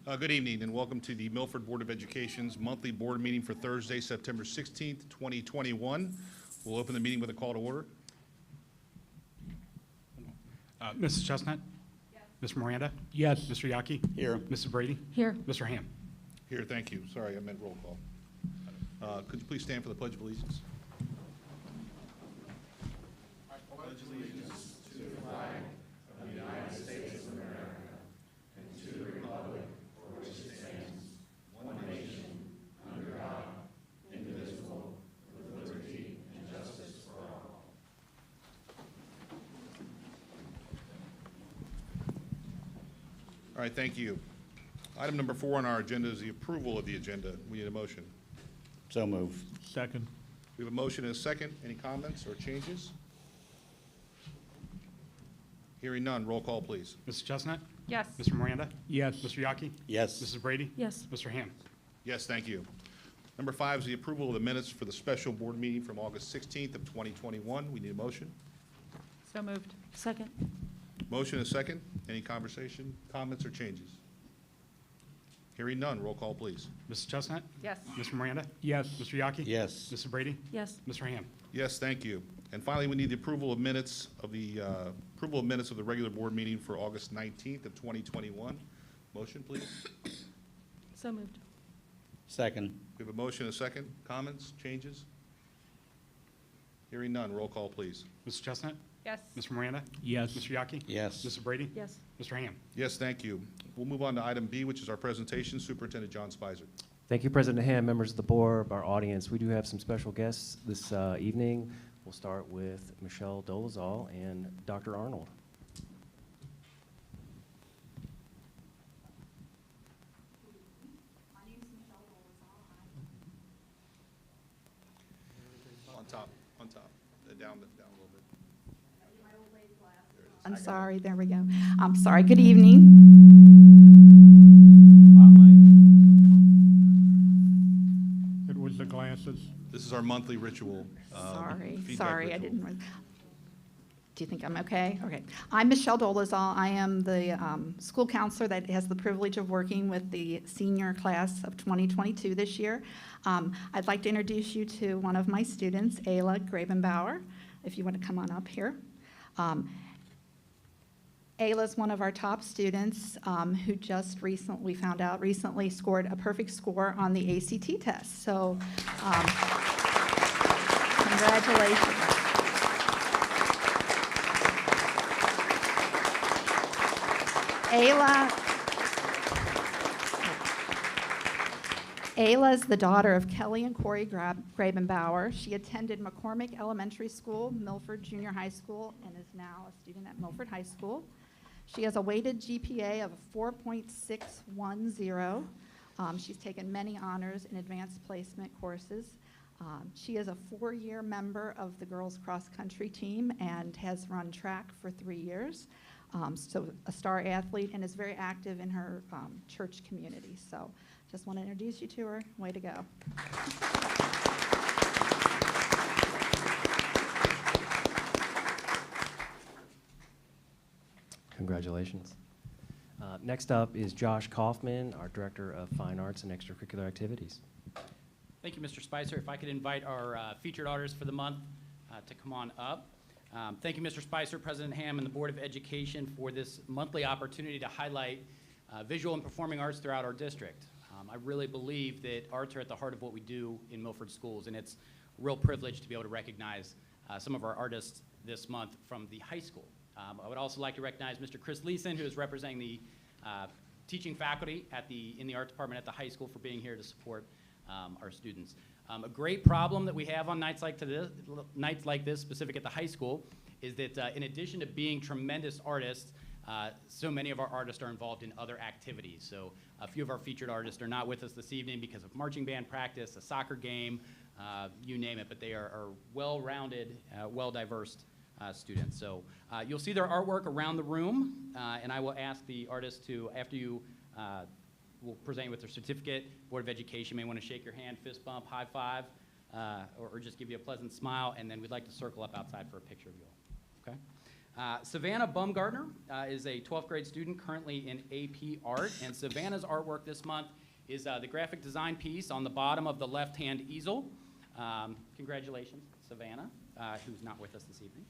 Good evening and welcome to the Milford Board of Education's monthly board meeting for Thursday, September 16th, 2021. We'll open the meeting with a call to order. Mrs. Chestnut? Yes. Mr. Miranda? Yes. Mr. Yaki? Here. Mrs. Brady? Here. Mr. Ham? Here, thank you. Sorry, I meant roll call. Could you please stand for the Pledge of Allegiance? All right, thank you. Item number 4 on our agenda is the approval of the agenda. We need a motion. So move. Second. We have a motion and a second. Any comments or changes? Hearing none, roll call, please. Mrs. Chestnut? Yes. Mr. Miranda? Yes. Mr. Yaki? Yes. Mrs. Brady? Yes. Mr. Ham? Yes, thank you. Number 5 is the approval of the minutes for the special board meeting from August 16th of 2021. We need a motion. So moved. Second. Motion and a second. Any conversation, comments, or changes? Hearing none, roll call, please. Mrs. Chestnut? Yes. Mr. Miranda? Yes. Mr. Yaki? Yes. Mrs. Brady? Yes. Mr. Ham? Yes, thank you. And finally, we need the approval of minutes of the regular board meeting for August 19th of 2021. Motion, please. So moved. Second. We have a motion and a second. Comments, changes? Hearing none, roll call, please. Mrs. Chestnut? Yes. Mr. Miranda? Yes. Mr. Yaki? Yes. Mrs. Brady? Yes. Mr. Ham? Yes, thank you. We'll move on to item B, which is our presentation. Superintendent John Spicer. Thank you, President Ham, members of the board, our audience. We do have some special guests this evening. We'll start with Michelle Dolezal and Dr. Arnold. My name is Michelle Dolezal. On top, down a little bit. I'm sorry, there we go. I'm sorry, good evening. It was the glasses. This is our monthly ritual. Sorry, I ritual. didn't. Do you think I'm okay? Okay. I'm Michelle Dolezal. I am the school counselor that has the privilege of working with the senior class of 2022 this year. I'd like to introduce you to one of my students, Ayla Grabenbauer, if you want to come on up here. Ayla is one of our top students who just recently, we found out recently, scored a perfect score on the ACT test. So congratulations. Ayla is the daughter of Kelly and Corey Grabenbauer. She attended McCormick Elementary School, Milford Junior High School, and is now a student at Milford High School. She has a weighted GPA of 4.610. She's taken many honors in advanced placement courses. She is a 4-year member of the girls cross country team and has run track for 3 years. So a star athlete and is very active in her church community. So just want to introduce you to her. Way to go. Congratulations. Next up is Josh Kaufman, our Director of Fine Arts and Extracurricular Activities. Thank you, Mr. Spicer. If I could invite our featured artists for the month to come on up. Thank you, Mr. Spicer, President Ham, and the Board of Education for this monthly opportunity to highlight visual and performing arts throughout our district. I really believe that arts are at the heart of what we do in Milford schools, and it's a real privilege to be able to recognize some of our artists this month from the high school. I would also like to recognize Mr. Chris Leeson, who is representing the teaching faculty in the art department at the high school, for being here to support our students. A great problem that we have on nights like this, specific at the high school, is that in addition to being tremendous artists, so many of our artists are involved in other activities. So a few of our featured artists are not with us this evening because of marching band practice, a soccer game, you name it, but they are well-rounded, well-diverse students. So you'll see their artwork around the room, and I will ask the artists to, after you will present you with their certificate, Board of Education may want to shake your hand, fist bump, high five, or just give you a pleasant smile, and then we'd like to circle up outside for a picture of you all, okay? Savannah Bumgardner is a 12th grade student currently in AP Art, and Savannah's artwork this month is the graphic design piece on the bottom of the left-hand easel. Congratulations, Savannah, who's not with us this evening.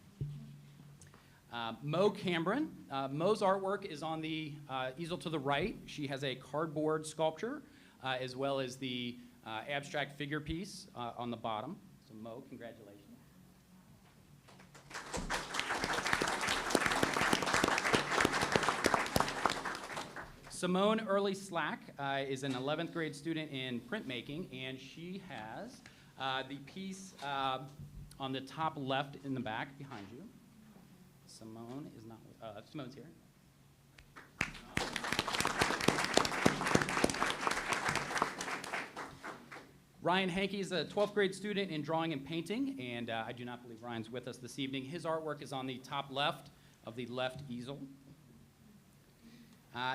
Mo Cameron. Mo's artwork is on the easel to the right. She has a cardboard sculpture as well as the abstract figure piece on the bottom. So Mo, congratulations. Simone Early Slack is an 11th grade student in printmaking, and she has the piece on the top left in the back behind you. Simone is not, Simone's here. Ryan Hankey is a 12th grade student in drawing and painting, and I do not believe Ryan's with us this evening. His artwork is on the top left of the left easel.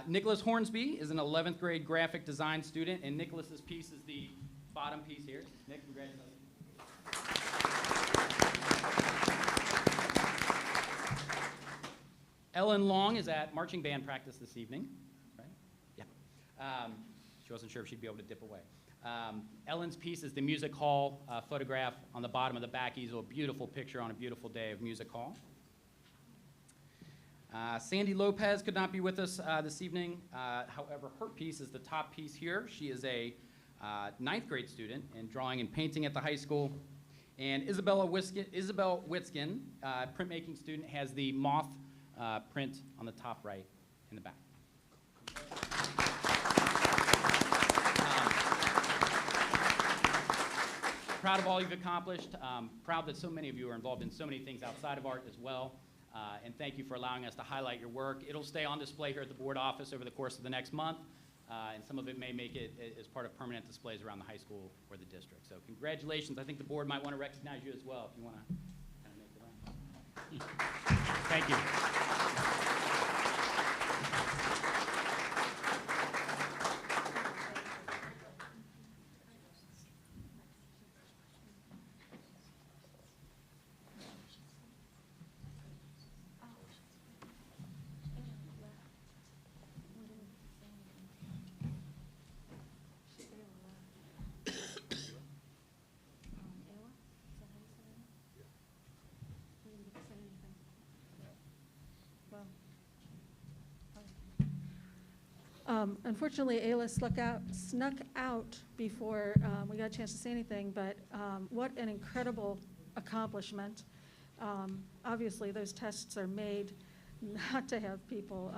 Nicholas Hornsby is an 11th grade graphic design student, and Nicholas's piece is the bottom piece here. Nick, congratulations. Ellen Long is at marching band practice this evening, right? Yeah. She wasn't sure if she'd be able to dip away. Ellen's piece is the music hall photograph on the bottom of the back easel, a beautiful picture on a beautiful day of music hall. Sandy Lopez could not be with us this evening. However, her piece is the top piece here. She is a 9th grade student in drawing and painting at the high school. And Isabel Witzkin, printmaking student, has the moth print on the top right in the back. Proud of all you've accomplished. Proud that so many of you are involved in so many things outside of art as well. And thank you for allowing us to highlight your work. It'll stay on display here at the board office over the course of the next month, and some of it may make it as part of permanent displays around the high school or the district. So congratulations. I think the board might want to recognize you as well if you want to kind of make the round. Thank you. Unfortunately, Ayla snuck out before we got a chance to say anything, but what an incredible accomplishment. Obviously, those tests are made not to have people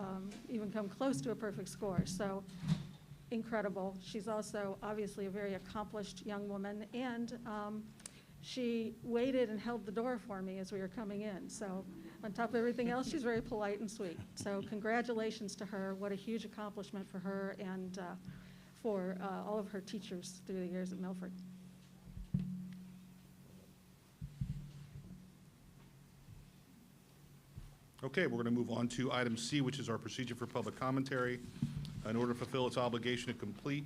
even come close to a perfect score, so incredible. She's also obviously a very accomplished young woman, and she waited and held the door for me as we were coming in. So on top of everything else, she's very polite and sweet. So congratulations to her. What a huge accomplishment for her and for all of her teachers through the years at Milford. Okay, we're going to move on to item C, which is our procedure for public commentary. In order to fulfill its obligation to complete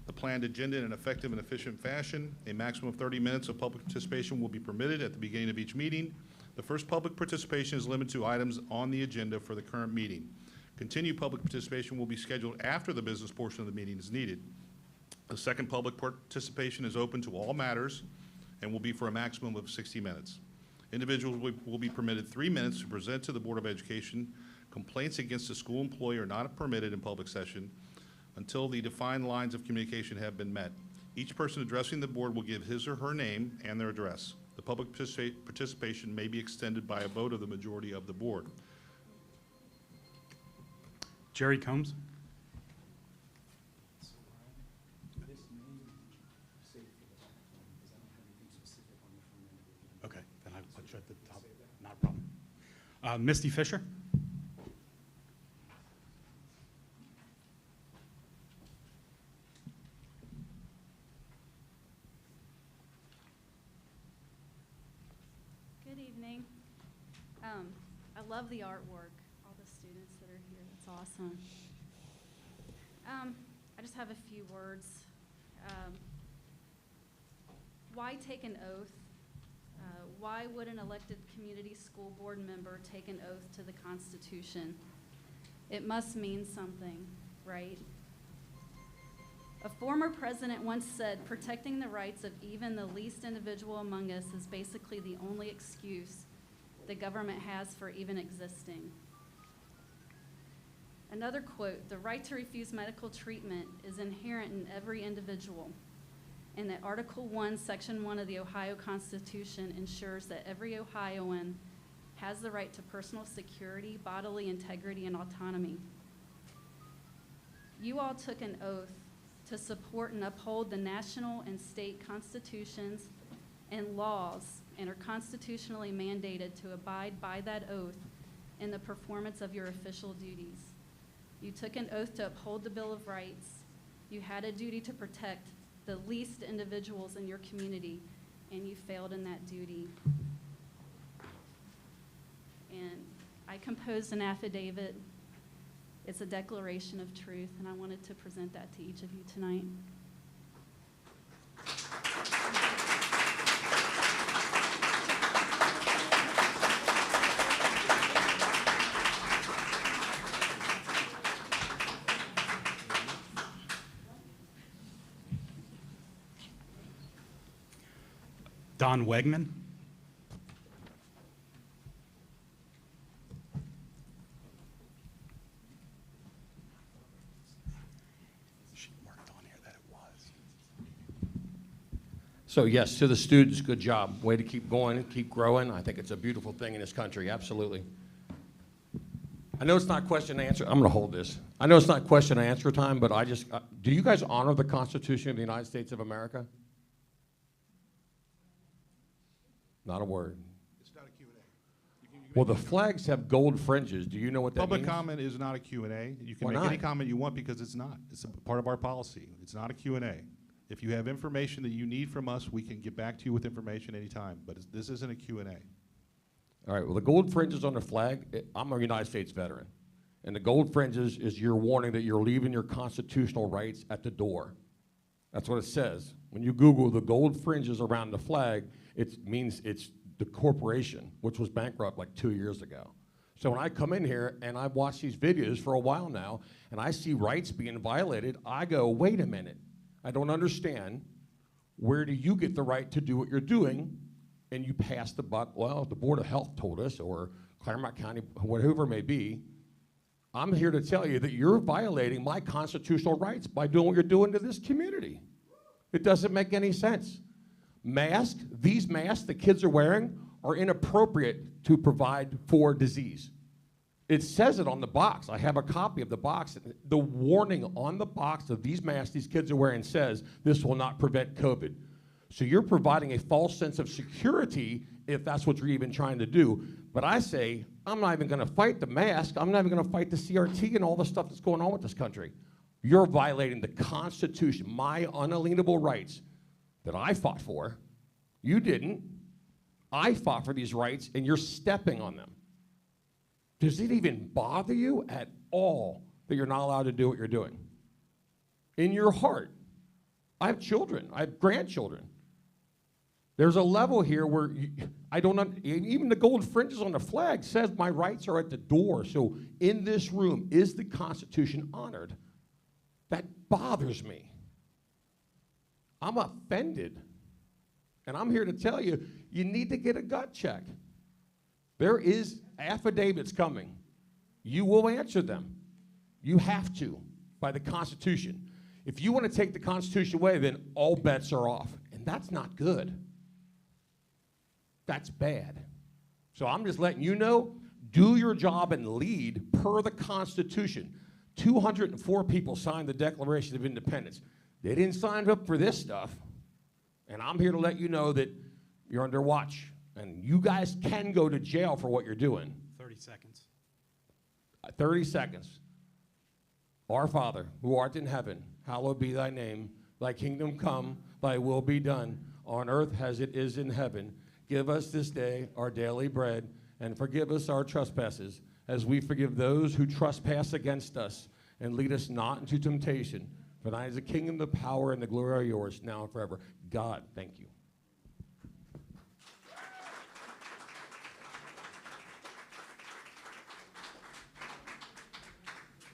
the planned agenda in an effective and efficient fashion, a maximum of 30 minutes of public participation will be permitted at the beginning of each meeting. The first public participation is limited to items on the agenda for the current meeting. Continued public participation will be scheduled after the business portion of the meeting is needed. The second public participation is open to all matters and will be for a maximum of 60 minutes. Individuals will be permitted 3 minutes to present to the Board of Education complaints against a school employee are not permitted in public session until the defined lines of communication have been met. Each person addressing the board will give his or her name and their address. The public participation may be extended by a vote of the majority of the board. Jerry Combs. Okay, then I'll put you at the top, not a problem. Misty Fisher. Good evening. I love the artwork, all the students that are here. That's awesome. I just have a few words. Why take an oath why would an elected community school board member take an oath to the Constitution? It must mean something, right? A former president once said, protecting the rights of even the least individual among us is basically the only excuse the government has for even existing. Another quote, the right to refuse medical treatment is inherent in every individual, and that Article 1, Section 1 of the Ohio Constitution ensures that every Ohioan has the right to personal security, bodily integrity, and autonomy. You all took an oath to support and uphold the national and state constitutions and laws, and are constitutionally mandated to abide by that oath in the performance of your official duties. You took an oath to uphold the Bill of Rights. You had a duty to protect the least individuals in your community, and you failed in that duty. And I composed an affidavit. It's a declaration of truth, and I wanted to present that to each of you tonight. Don Wegman. She marked on here that it was. So yes, to the students, good job. Way to keep going and keep growing. I think it's a beautiful thing in this country, absolutely. I know it's not question and answer. I'm going to hold this. I know it's not question and answer time, but I just, do you guys honor the Constitution of the United States of America? Not a word. It's not a Q&A. Well, the flags have gold fringes. Do you know what that Public means? comment is not a Q&A. You can Why make not? any comment you want because it's not. It's a part of our policy. It's not a Q&A. If you have information that you need from us, we can get back to you with information anytime, but this isn't a Q&A. All right, well, the gold fringes on the flag, I'm a United States veteran, and the gold fringes is your warning that you're leaving your constitutional rights at the door. That's what it says. When you Google the gold fringes around the flag, it means it's the corporation, which was bankrupt like 2 years ago. So when I come in here and I've watched these videos for a while now, and I see rights being violated, I go, wait a minute. I don't understand. Where do you get the right to do what you're doing? And you pass the buck, well, the Board of Health told us, or Clermont County, whatever it may be. I'm here to tell you that you're violating my constitutional rights by doing what you're doing to this community. It doesn't make any sense. Masks, these masks the kids are wearing are inappropriate to provide for disease. It says it on the box. I have a copy of the box. The warning on the box of these masks these kids are wearing says this will not prevent COVID. So you're providing a false sense of security if that's what you're even trying to do. But I say, I'm not even gonna fight the mask. I'm not even gonna fight the CRT and all the stuff that's going on with this country. You're violating the Constitution, my unalienable rights that I fought for. You didn't. I fought for these rights, and you're stepping on them. Does it even bother you at all that you're not allowed to do what you're doing? In your heart, I have children, I have grandchildren. There's a level here where I don't, even the gold fringes on the flag says my rights are at the door. So in this room, is the Constitution honored? That bothers me. I'm offended. And I'm here to tell you, you need to get a gut check. There is affidavits coming. You will answer them. You have to, by the Constitution. If you want to take the Constitution away, then all bets are off. And that's not good. That's bad. So I'm just letting you know, do your job and lead per the Constitution. 204 people signed the Declaration of Independence. They didn't sign up for this stuff. And I'm here to let you know that you're under watch. And you guys can go to jail for what you're doing. 30 seconds. 30 seconds. Our Father, who art in heaven, hallowed be thy name. Thy kingdom come, thy will be done, on earth as it is in heaven. Give us this day our daily bread, and forgive us our trespasses, as we forgive those who trespass against us. And lead us not into temptation, for thine is the kingdom, the power, and the glory are yours, now and forever. God, thank you.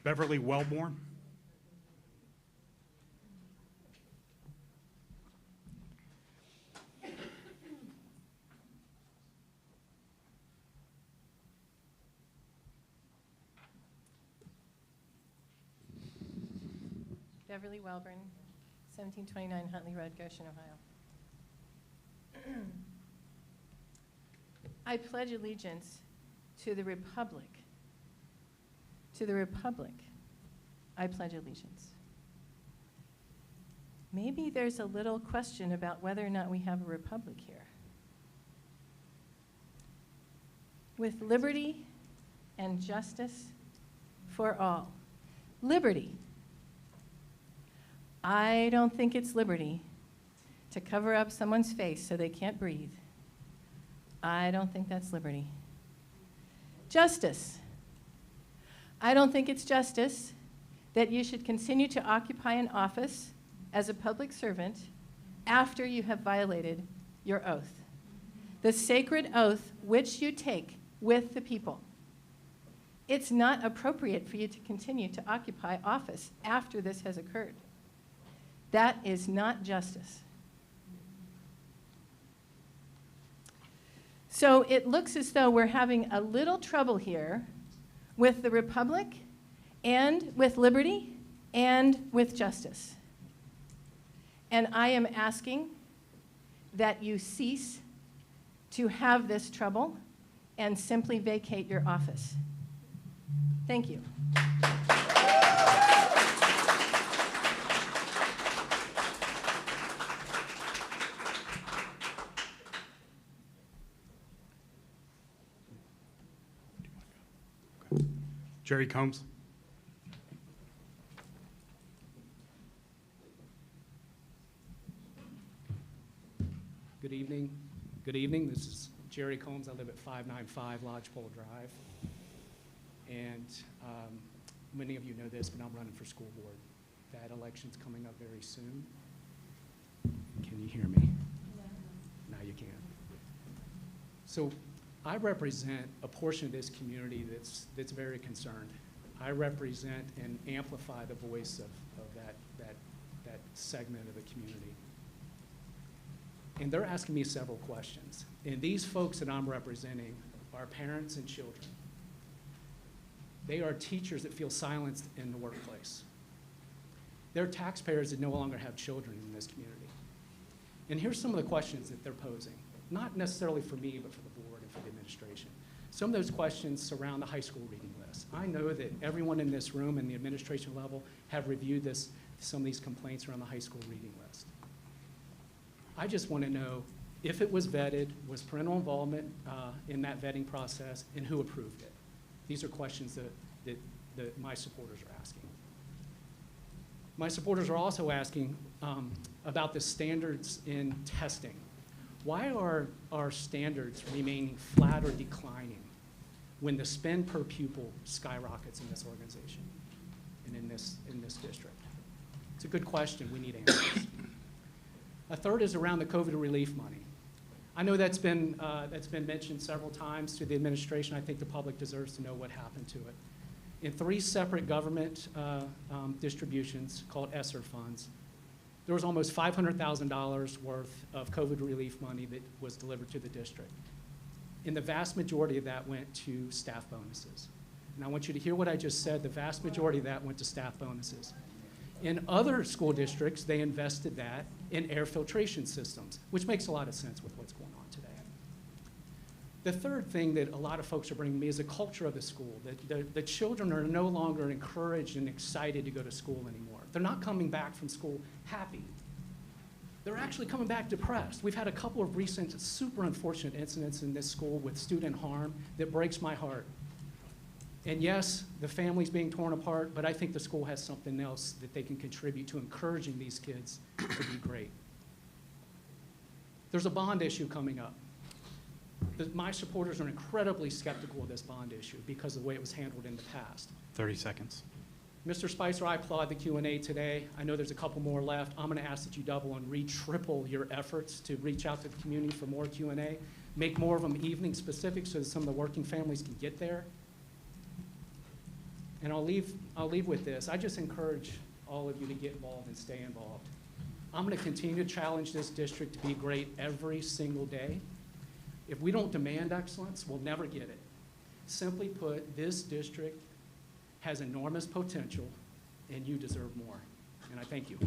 Beverly Wellborn. Beverly Wellborn, 1729 Huntley Road, Goshen, Ohio. I pledge allegiance to the republic. To the republic, I pledge allegiance. Maybe there's a little question about whether or not we have a republic here. With liberty and justice for all. Liberty. I don't think it's liberty to cover up someone's face so they can't breathe. I don't think that's liberty. Justice. I don't think it's justice that you should continue to occupy an office as a public servant after you have violated your oath. The sacred oath which you take with the people. It's not appropriate for you to continue to occupy office after this has occurred. That is not justice. So it looks as though we're having a little trouble here with the republic and with liberty and with justice. And I am asking that you cease to have this trouble and simply vacate your office. Thank you. Jerry Combs. Good evening. Good evening. This is Jerry Combs. I live at 595 Lodgepole Drive. And many of you know this, but I'm running for school board. That election's coming up very soon. Can you hear me? Now you can. So I represent a portion of this community that's very concerned. I represent and amplify the voice of that segment of the community. And they're asking me several questions. And these folks that I'm representing are parents and children. They are teachers that feel silenced in the workplace. They're taxpayers that no longer have children in this community. And here's some of the questions that they're posing, not necessarily for me, but for the board and for the administration. Some of those questions surround the high school reading list. I know that everyone in this room and the administration level have reviewed some of these complaints around the high school reading list. I just want to know if it was vetted, was parental involvement in that vetting process, and who approved it. These are questions that my supporters are asking. My supporters are also asking about the standards in testing. Why are our standards remaining flat or declining when the spend per pupil skyrockets in this organization and in this district? It's a good question. We need answers. A third is around the COVID relief money. I know that's been mentioned several times to the administration. I think the public deserves to know what happened to it. In 3 separate government distributions called ESSER funds, there was almost $500,000 worth of COVID relief money that was delivered to the district. And the vast majority of that went to staff bonuses. And I want you to hear what I just said. The vast majority of that went to staff bonuses. In other school districts, they invested that in air filtration systems, which makes a lot of sense with what's going on today. The third thing that a lot of folks are bringing me is the culture of the school. The children are no longer encouraged and excited to go to school anymore. They're not coming back from school happy. They're actually coming back depressed. We've had a couple of recent super unfortunate incidents in this school with student harm that breaks my heart. And yes, the family's being torn apart, but I think the school has something else that they can contribute to encouraging these kids to be great. There's a bond issue coming up. My supporters are incredibly skeptical of this bond issue because of the way it was handled in the past. 30 seconds. Mr. Spicer, I applaud the Q&A today. I know there's a couple more left. I'm going to ask that you double and triple your efforts to reach out to the community for more Q&A. Make more of them evening specific so that some of the working families can get there. And I'll leave with this. I just encourage all of you to get involved and stay involved. I'm going to continue to challenge this district to be great every single day. If we don't demand excellence, we'll never get it. Simply put, this district has enormous potential, and you deserve more. And I thank you.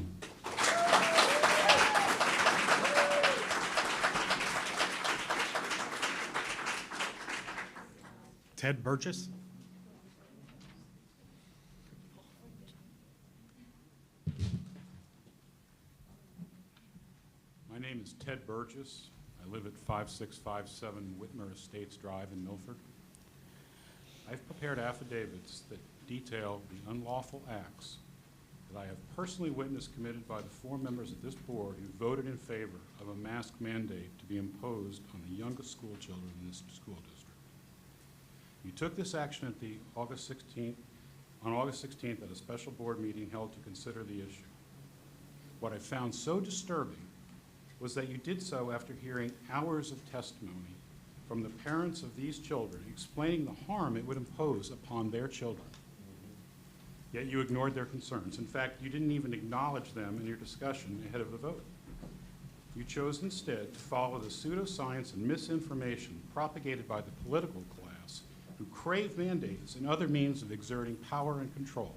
Ted Burgess. My name is Ted Burgess. I live at 5657 Whitmer Estates Drive in Milford. I've prepared affidavits that detail the unlawful acts that I have personally witnessed committed by the 4 members of this board who voted in favor of a mask mandate to be imposed on the youngest school children in this school district. You took this action at the on August 16th at a special board meeting held to consider the issue. What I found so disturbing was that you did so after hearing hours of testimony from the parents of these children explaining the harm it would impose upon their children. Yet you ignored their concerns. In fact, you didn't even acknowledge them in your discussion ahead of the vote. You chose instead to follow the pseudoscience and misinformation propagated by the political class who crave mandates and other means of exerting power and control.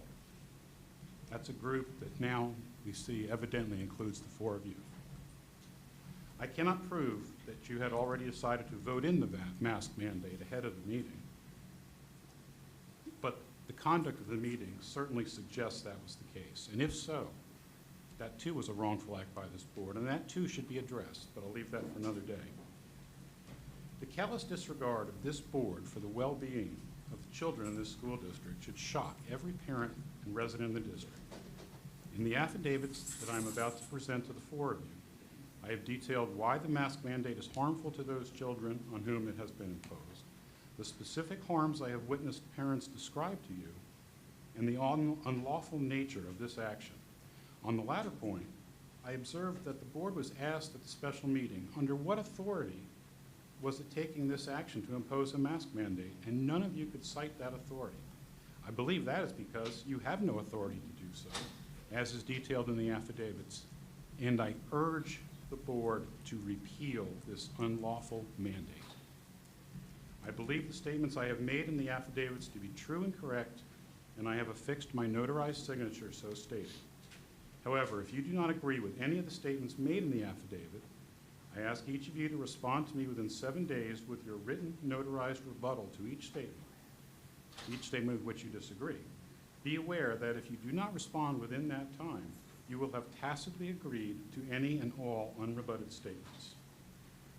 That's a group that now we see evidently includes the 4 of you. I cannot prove that you had already decided to vote in the mask mandate ahead of the meeting, but the conduct of the meeting certainly suggests that was the case. And if so, that too was a wrongful act by this board, and that too should be addressed, but I'll leave that for another day. The callous disregard of this board for the well-being of the children in this school district should shock every parent and resident in the district. In the affidavits that I'm about to present to the 4 of you, I have detailed why the mask mandate is harmful to those children on whom it has been imposed, the specific harms I have witnessed parents describe to you, and the unlawful nature of this action. On the latter point, I observed that the board was asked at the special meeting under what authority was it taking this action to impose a mask mandate, and none of you could cite that authority. I believe that is because you have no authority to do so, as is detailed in the affidavits, and I urge the board to repeal this unlawful mandate. I believe the statements I have made in the affidavits to be true and correct, and I have affixed my notarized signature so stated. However, if you do not agree with any of the statements made in the affidavit, I ask each of you to respond to me within 7 days with your written notarized rebuttal to each statement with which you disagree. Be aware that if you do not respond within that time, you will have tacitly agreed to any and all unrebutted statements.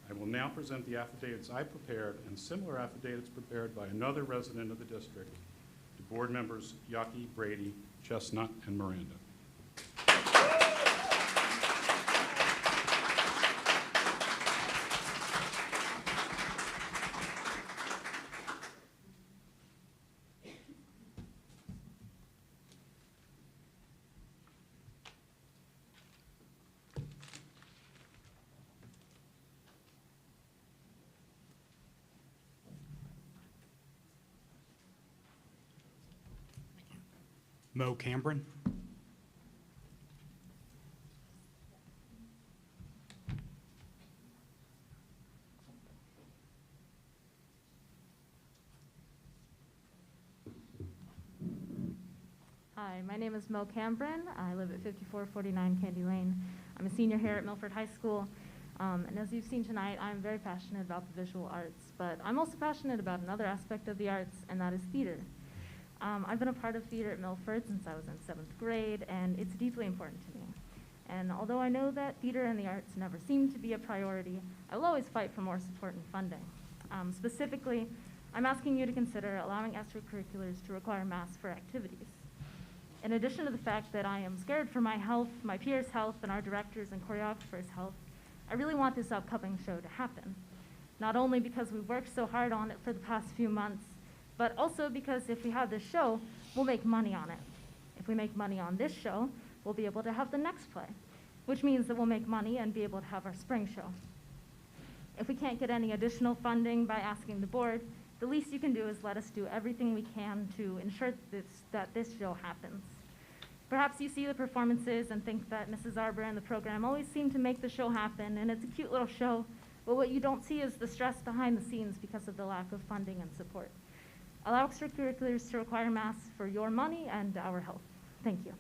I will now present the affidavits I prepared and similar affidavits prepared by another resident of the district to board members Yaki, Brady, Chestnut, and Miranda. Mo Cambron. Hi, my name is Mo Cambron. I live at 5449 Candy Lane. I'm a senior here at Milford High School. And as you've seen tonight, I'm very passionate about the visual arts, but I'm also passionate about another aspect of the arts, and that is theater. I've been a part of theater at Milford since I was in 7th grade, and it's deeply important to me. And although I know that theater and the arts never seem to be a priority, I will always fight for more support and funding. Specifically, I'm asking you to consider allowing extracurriculars to require masks for activities. In addition to the fact that I am scared for my health, my peers' health, and our directors' and choreographers' health, I really want this upcoming show to happen. Not only because we've worked so hard on it for the past few months, but also because if we have this show, we'll make money on it. If we make money on this show, we'll be able to have the next play, which means that we'll make money and be able to have our spring show. If we can't get any additional funding by asking the board, the least you can do is let us do everything we can to ensure that this show happens. Perhaps you see the performances and think that Mrs. Arbor and the program always seem to make the show happen, and it's a cute little show, but what you don't see is the stress behind the scenes because of the lack of funding and support. Allow extracurriculars to require masks for your money and our health. Thank you.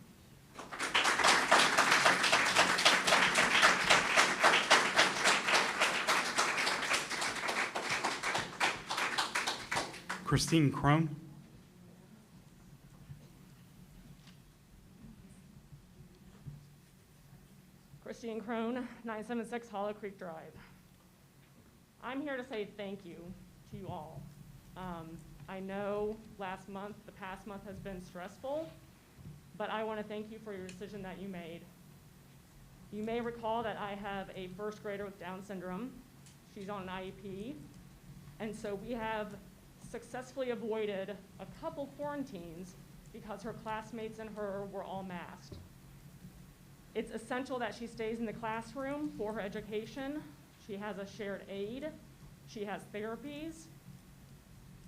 Christine Crone. Christine Crone, 976 Hollow Creek Drive. I'm here to say thank you to you all. I know the past month has been stressful, but I want to thank you for your decision that you made. You may recall that I have a first grader with Down syndrome. She's on an IEP, and so we have successfully avoided a couple quarantines because her classmates and her were all masked. It's essential that she stays in the classroom for her education. She has a shared aide. She has therapies.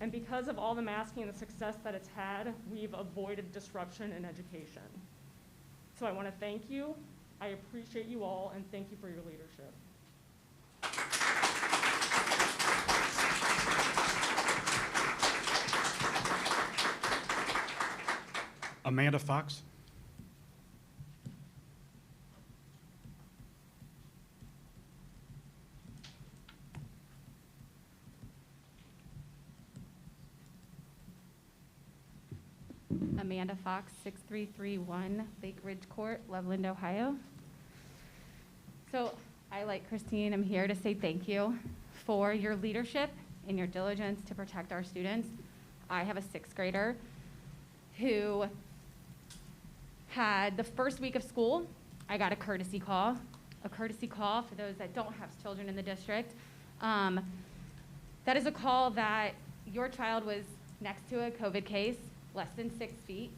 And because of all the masking and the success that it's had, we've avoided disruption in education. So I want to thank you. I appreciate you all, and thank you for your leadership. Amanda Fox. Amanda Fox, 6331 Lake Ridge Court, Loveland, Ohio. So I, like Christine, am here to say thank you for your leadership and your diligence to protect our students. I have a sixth grader who had the first week of school, I got a courtesy call. A courtesy call, for those that don't have children in the district, that is a call that your child was next to a COVID case, less than 6 feet.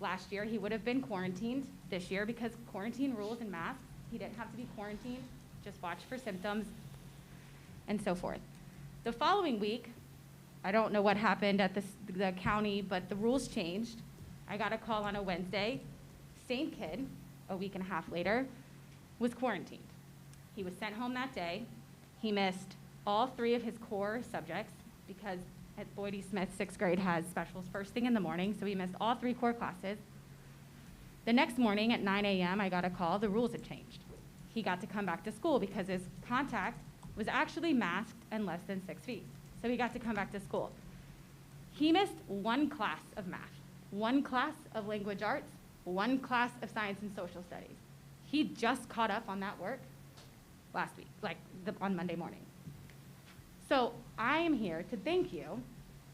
Last year, he would have been quarantined. This year, because quarantine rules and masks, he didn't have to be quarantined, just watch for symptoms, and so forth. The following week, I don't know what happened at the county, but the rules changed. I got a call on a Wednesday. Same kid, a week and a half later, was quarantined. He was sent home that day. He missed all 3 of his core subjects because at Boyd E. Smith, 6th grade has specials first thing in the morning, so he missed all 3 core classes. The next morning at 9 a.m., I got a call, the rules had changed. He got to come back to school because his contact was actually masked and less than 6 feet. So he got to come back to school. He missed 1 class of math, 1 class of language arts, 1 class of science and social studies. He just caught up on that work last week, on Monday morning. So I am here to thank you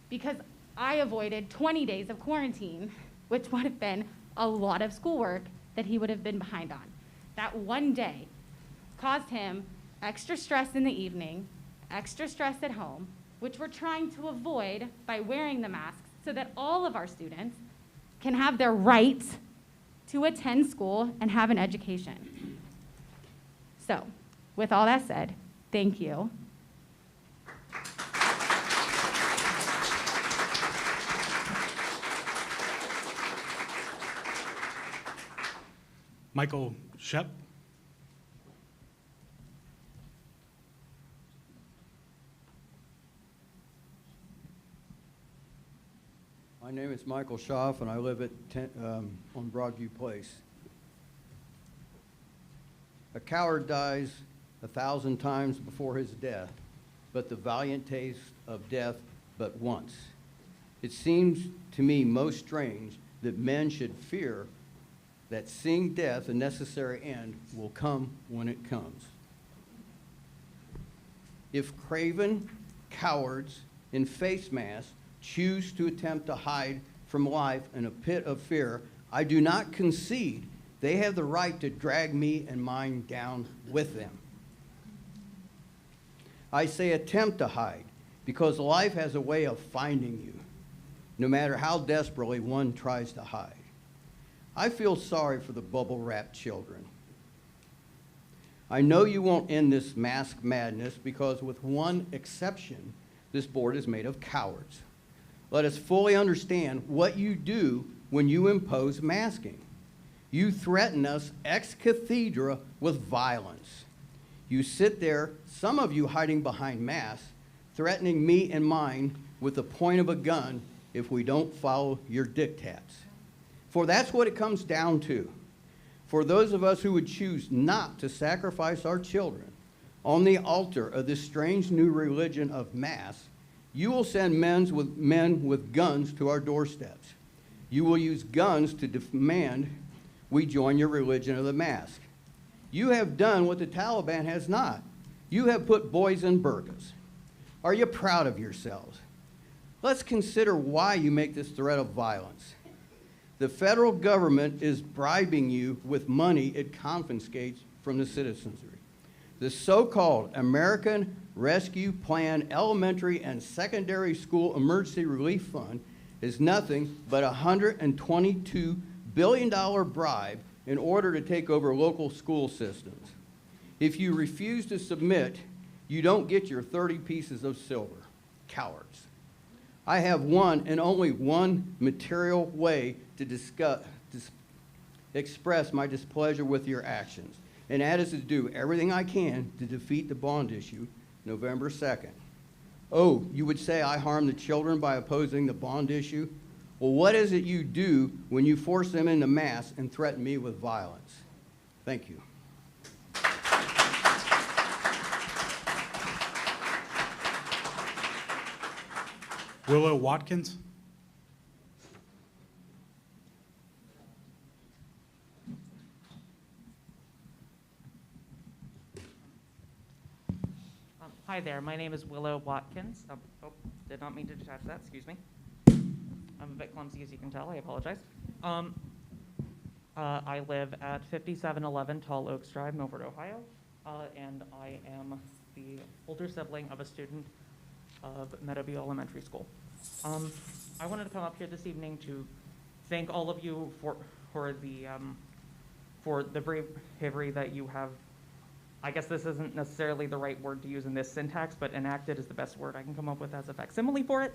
because I avoided 20 days of quarantine, which would have been a lot of schoolwork that he would have been behind on. That one day caused him extra stress in the evening, extra stress at home, which we're trying to avoid by wearing the masks so that all of our students can have their right to attend school and have an education. So, with all that said, thank you. Michael Shep. My name is Michael Schaff, and I live at on Broadview Place. A coward dies 1,000 times before his death, but the valiant taste of death but once. It seems to me most strange that men should fear that seeing death, a necessary end, will come when it comes. If craven cowards in face masks choose to attempt to hide from life in a pit of fear, I do not concede they have the right to drag me and mine down with them. I say attempt to hide because life has a way of finding you, no matter how desperately one tries to hide. I feel sorry for the bubble-wrapped children. I know you won't end this mask madness because, with one exception, this board is made of cowards. Let us fully understand what you do when you impose masking. You threaten us ex cathedra with violence. You sit there, some of you hiding behind masks, threatening me and mine with the point of a gun if we don't follow your diktats. For that's what it comes down to. For those of us who would choose not to sacrifice our children on the altar of this strange new religion of mass, you will send men with guns to our doorsteps. You will use guns to demand we join your religion of the mask. You have done what the Taliban has not. You have put boys in burqas. Are you proud of yourselves? Let's consider why you make this threat of violence. The federal government is bribing you with money it confiscates from the citizenry. The so-called American Rescue Plan Elementary and Secondary School Emergency Relief Fund is nothing but a $122 billion bribe in order to take over local school systems. If you refuse to submit, you don't get your 30 pieces of silver. Cowards. I have one and only one material way to express my displeasure with your actions, and that is to do everything I can to defeat the bond issue November 2nd. Oh, you would say I harm the children by opposing the bond issue? Well, what is it you do when you force them into mass and threaten me with violence? Thank you. Willow Watkins. Hi there, my name is Willow Watkins. Did not mean to detach that, excuse me. I'm a bit clumsy, as you can tell, I apologize. I live at 5711 Tall Oaks Drive, Milford, Ohio, and I am the older sibling of a student of Meadowview Elementary School. I wanted to come up here this evening to thank all of you for the bravery that you have. I guess this isn't necessarily the right word to use in this syntax, but enacted is the best word I can come up with as a facsimile for it,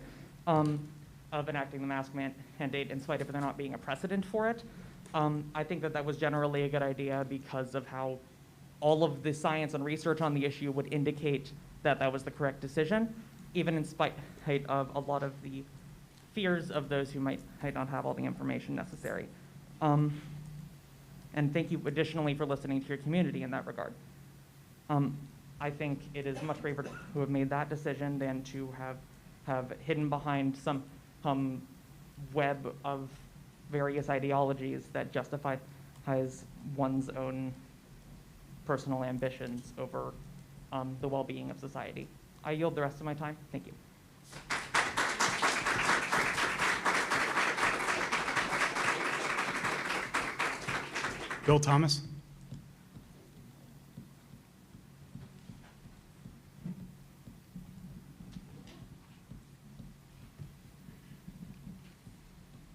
of enacting the mask mandate in spite of there not being a precedent for it. I think that was generally a good idea because of how all of the science and research on the issue would indicate that was the correct decision, even in spite of a lot of the fears of those who might not have all the information necessary. And thank you additionally for listening to your community in that regard. I think it is much braver to have made that decision than to have hidden behind some web of various ideologies that justifies one's own personal ambitions over the well-being of society. I yield the rest of my time. Thank you. Bill Thomas.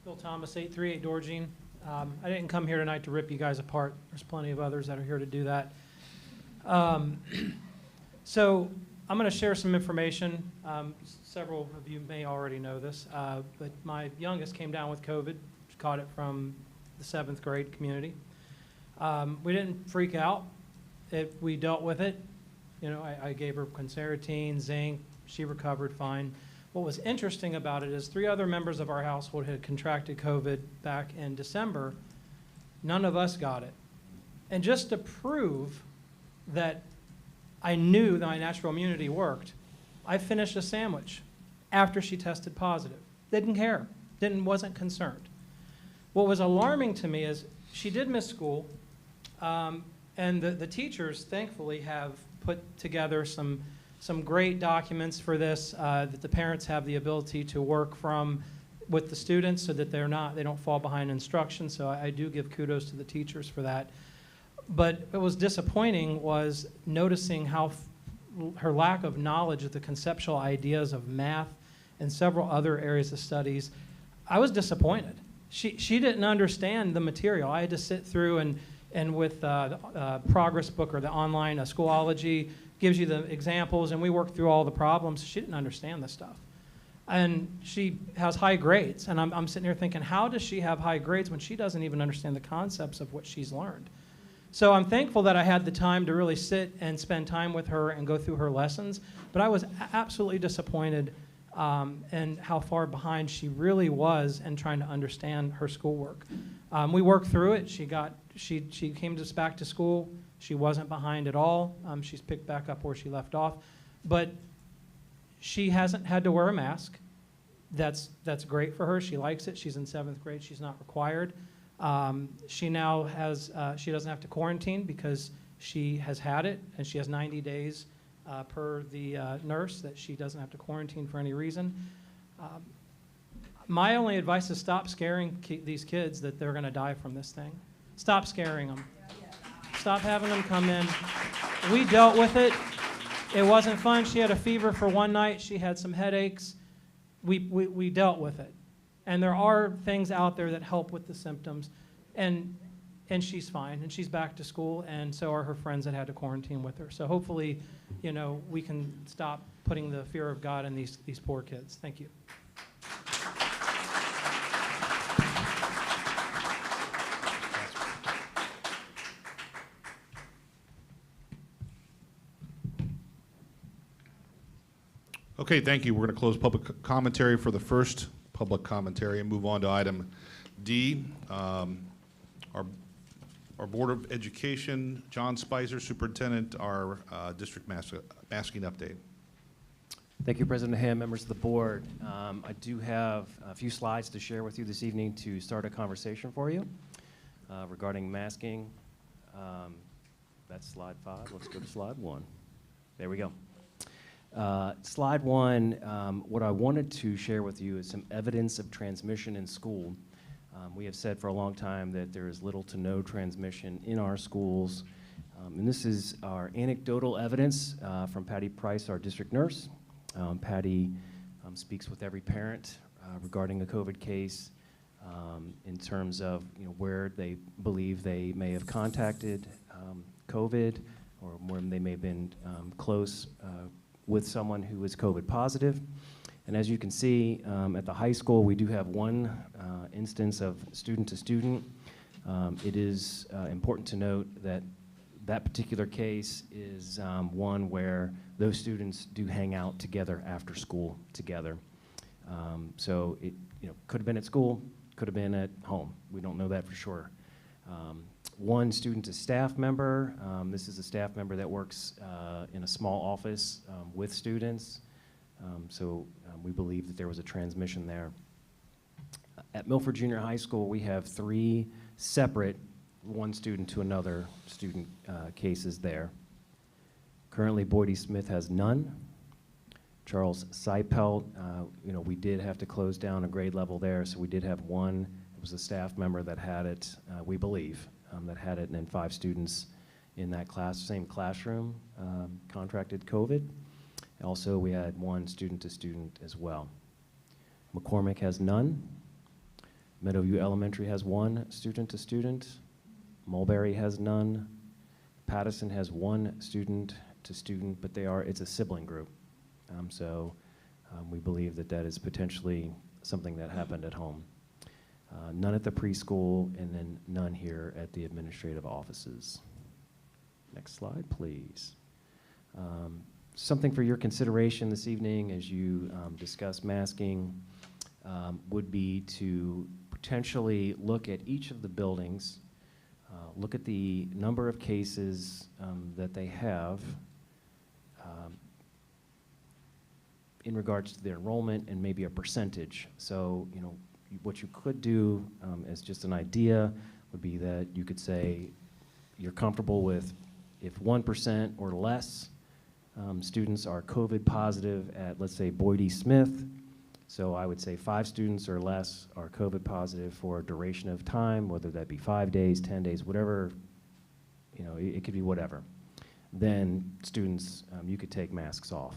Bill Thomas, 838 Dorjean. I didn't come here tonight to rip you guys apart. There's plenty of others that are here to do that. So I'm going to share some information. Several of you may already know this, but my youngest came down with COVID. She caught it from the 7th grade community. We didn't freak out. We dealt with it. You know, I gave her quinceratine, zinc. She recovered fine. What was interesting about it is 3 other members of our household had contracted COVID back in December. None of us got it. And just to prove that I knew that my natural immunity worked, I finished a sandwich after she tested positive. Didn't care, wasn't concerned. What was alarming to me is she did miss school, and the teachers, thankfully, have put together some great documents for this, that the parents have the ability to work from with the students so that they don't fall behind instruction. So I do give kudos to the teachers for that. But what was disappointing was noticing how her lack of knowledge of the conceptual ideas of math and several other areas of studies. I was disappointed. She didn't understand the material. I had to sit through and with the Progress book or the online Schoology, gives you the examples, and we work through all the problems. She didn't understand this stuff. And she has high grades, and I'm sitting here thinking, how does she have high grades when she doesn't even understand the concepts of what she's learned? So I'm thankful that I had the time to really sit and spend time with her and go through her lessons, but I was absolutely disappointed in how far behind she really was in trying to understand her schoolwork. We worked through it. She came back to school. She wasn't behind at all. She's picked back up where she left off, but she hasn't had to wear a mask. That's great for her. She likes it. She's in 7th grade. She's not required. She now has, she doesn't have to quarantine because she has had it, and she has 90 days per the nurse that she doesn't have to quarantine for any reason. My only advice is stop scaring these kids that they're going to die from this thing. Stop scaring them. Stop having them come in. We dealt with it. It wasn't fun. She had a fever for one night. She had some headaches. We dealt with it. And there are things out there that help with the symptoms. And she's fine, and she's back to school, and so are her friends that had to quarantine with her. So hopefully, you know, we can stop putting the fear of God in these poor kids. Thank you. Okay, thank you. We're going to close public commentary for the first public commentary and move on to item D. Our Board of Education, John Spicer, Superintendent, our district masking update. Thank you, President Ham, members of the board. I do have a few slides to share with you this evening to start a conversation for you regarding masking. That's slide 5. Let's go to slide 1. There we go. Slide 1, what I wanted to share with you is some evidence of transmission in school. We have said for a long time that there is little to no transmission in our schools. And this is our anecdotal evidence from Patty Price, our district nurse. Patty speaks with every parent regarding a COVID case in terms of where they believe they may have contacted COVID or where they may have been close with someone who is COVID positive. And as you can see, at the high school, we do have one instance of student to student. It is important to note that that particular case is one where those students do hang out together after school together. So it could have been at school, could have been at home. We don't know that for sure. One student to staff member. This is a staff member that works in a small office with students. So we believe that there was a transmission there. At Milford Junior High School, we have 3 separate one student to another student cases there. Currently, Boydie Smith has none. Charles Seipelt, we did have to close down a grade level there, so we did have one. It was a staff member that had it, we believe, that had it, and then 5 students in that same classroom contracted COVID. Also, we had 1 student to student as well. McCormick has none. Meadowview Elementary has 1 student to student. Mulberry has none. Pattison has 1 student to student, but it's a sibling group. So we believe that that is potentially something that happened at home. None at the preschool, and then none here at the administrative offices. Next slide, please. Something for your consideration this evening as you discuss masking would be to potentially look at each of the buildings, look at the number of cases that they have in regards to their enrollment and maybe a percentage. So, what you could do as just an idea would be that you could say you're comfortable with if 1% or less students are COVID positive at, let's say, Boydie Smith. So I would say 5 students or less are COVID positive for a duration of time, whether that be 5 days, 10 days, whatever, it could be whatever. Then students, you could take masks off.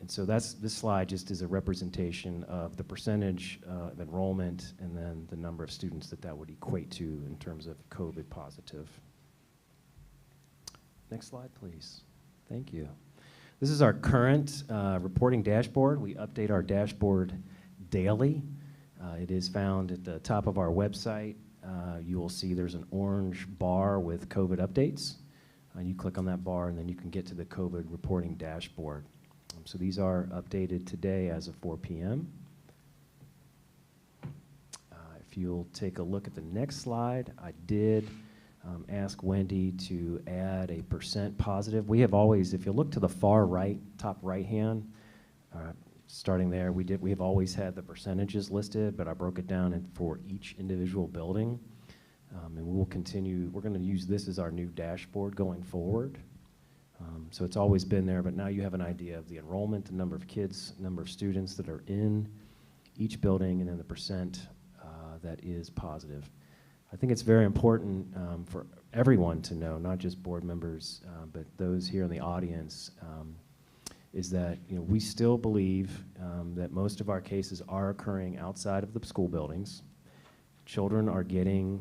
And so this slide just is a representation of the percentage of enrollment and then the number of students that would equate to in terms of COVID positive. Next slide, please. Thank you. This is our current reporting dashboard. We update our dashboard daily. It is found at the top of our website. You will see there's an orange bar with COVID updates. You click on that bar, and then you can get to the COVID reporting dashboard. So these are updated today as of 4 p.m. If you'll take a look at the next slide, I did ask Wendy to add a % positive. We have always, if you look to the far right, top right hand, starting there, we have always had the percentages listed, but I broke it down for each individual building. And we will continue, we're going to use this as our new dashboard going forward. So it's always been there, but now you have an idea of the enrollment, the number of kids, number of students that are in each building, and then the % that is positive. I think it's very important for everyone to know, not just board members, but those here in the audience, is that we still believe that most of our cases are occurring outside of the school buildings. Children are getting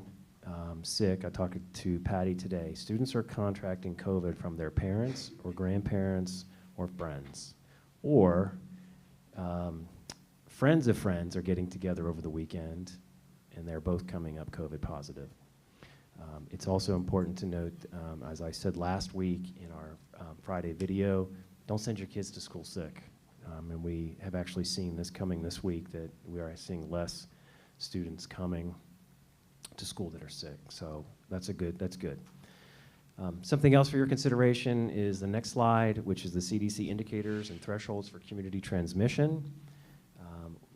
sick. I talked to Patty today. Students are contracting COVID from their parents or grandparents or friends. Or friends of friends are getting together over the weekend, and they're both coming up COVID positive. It's also important to note, as I said last week in our Friday video, don't send your kids to school sick. And we have actually seen this week that we are seeing less students coming to school that are sick. So that's good. Something else for your consideration is the next slide, which is the CDC indicators and thresholds for community transmission.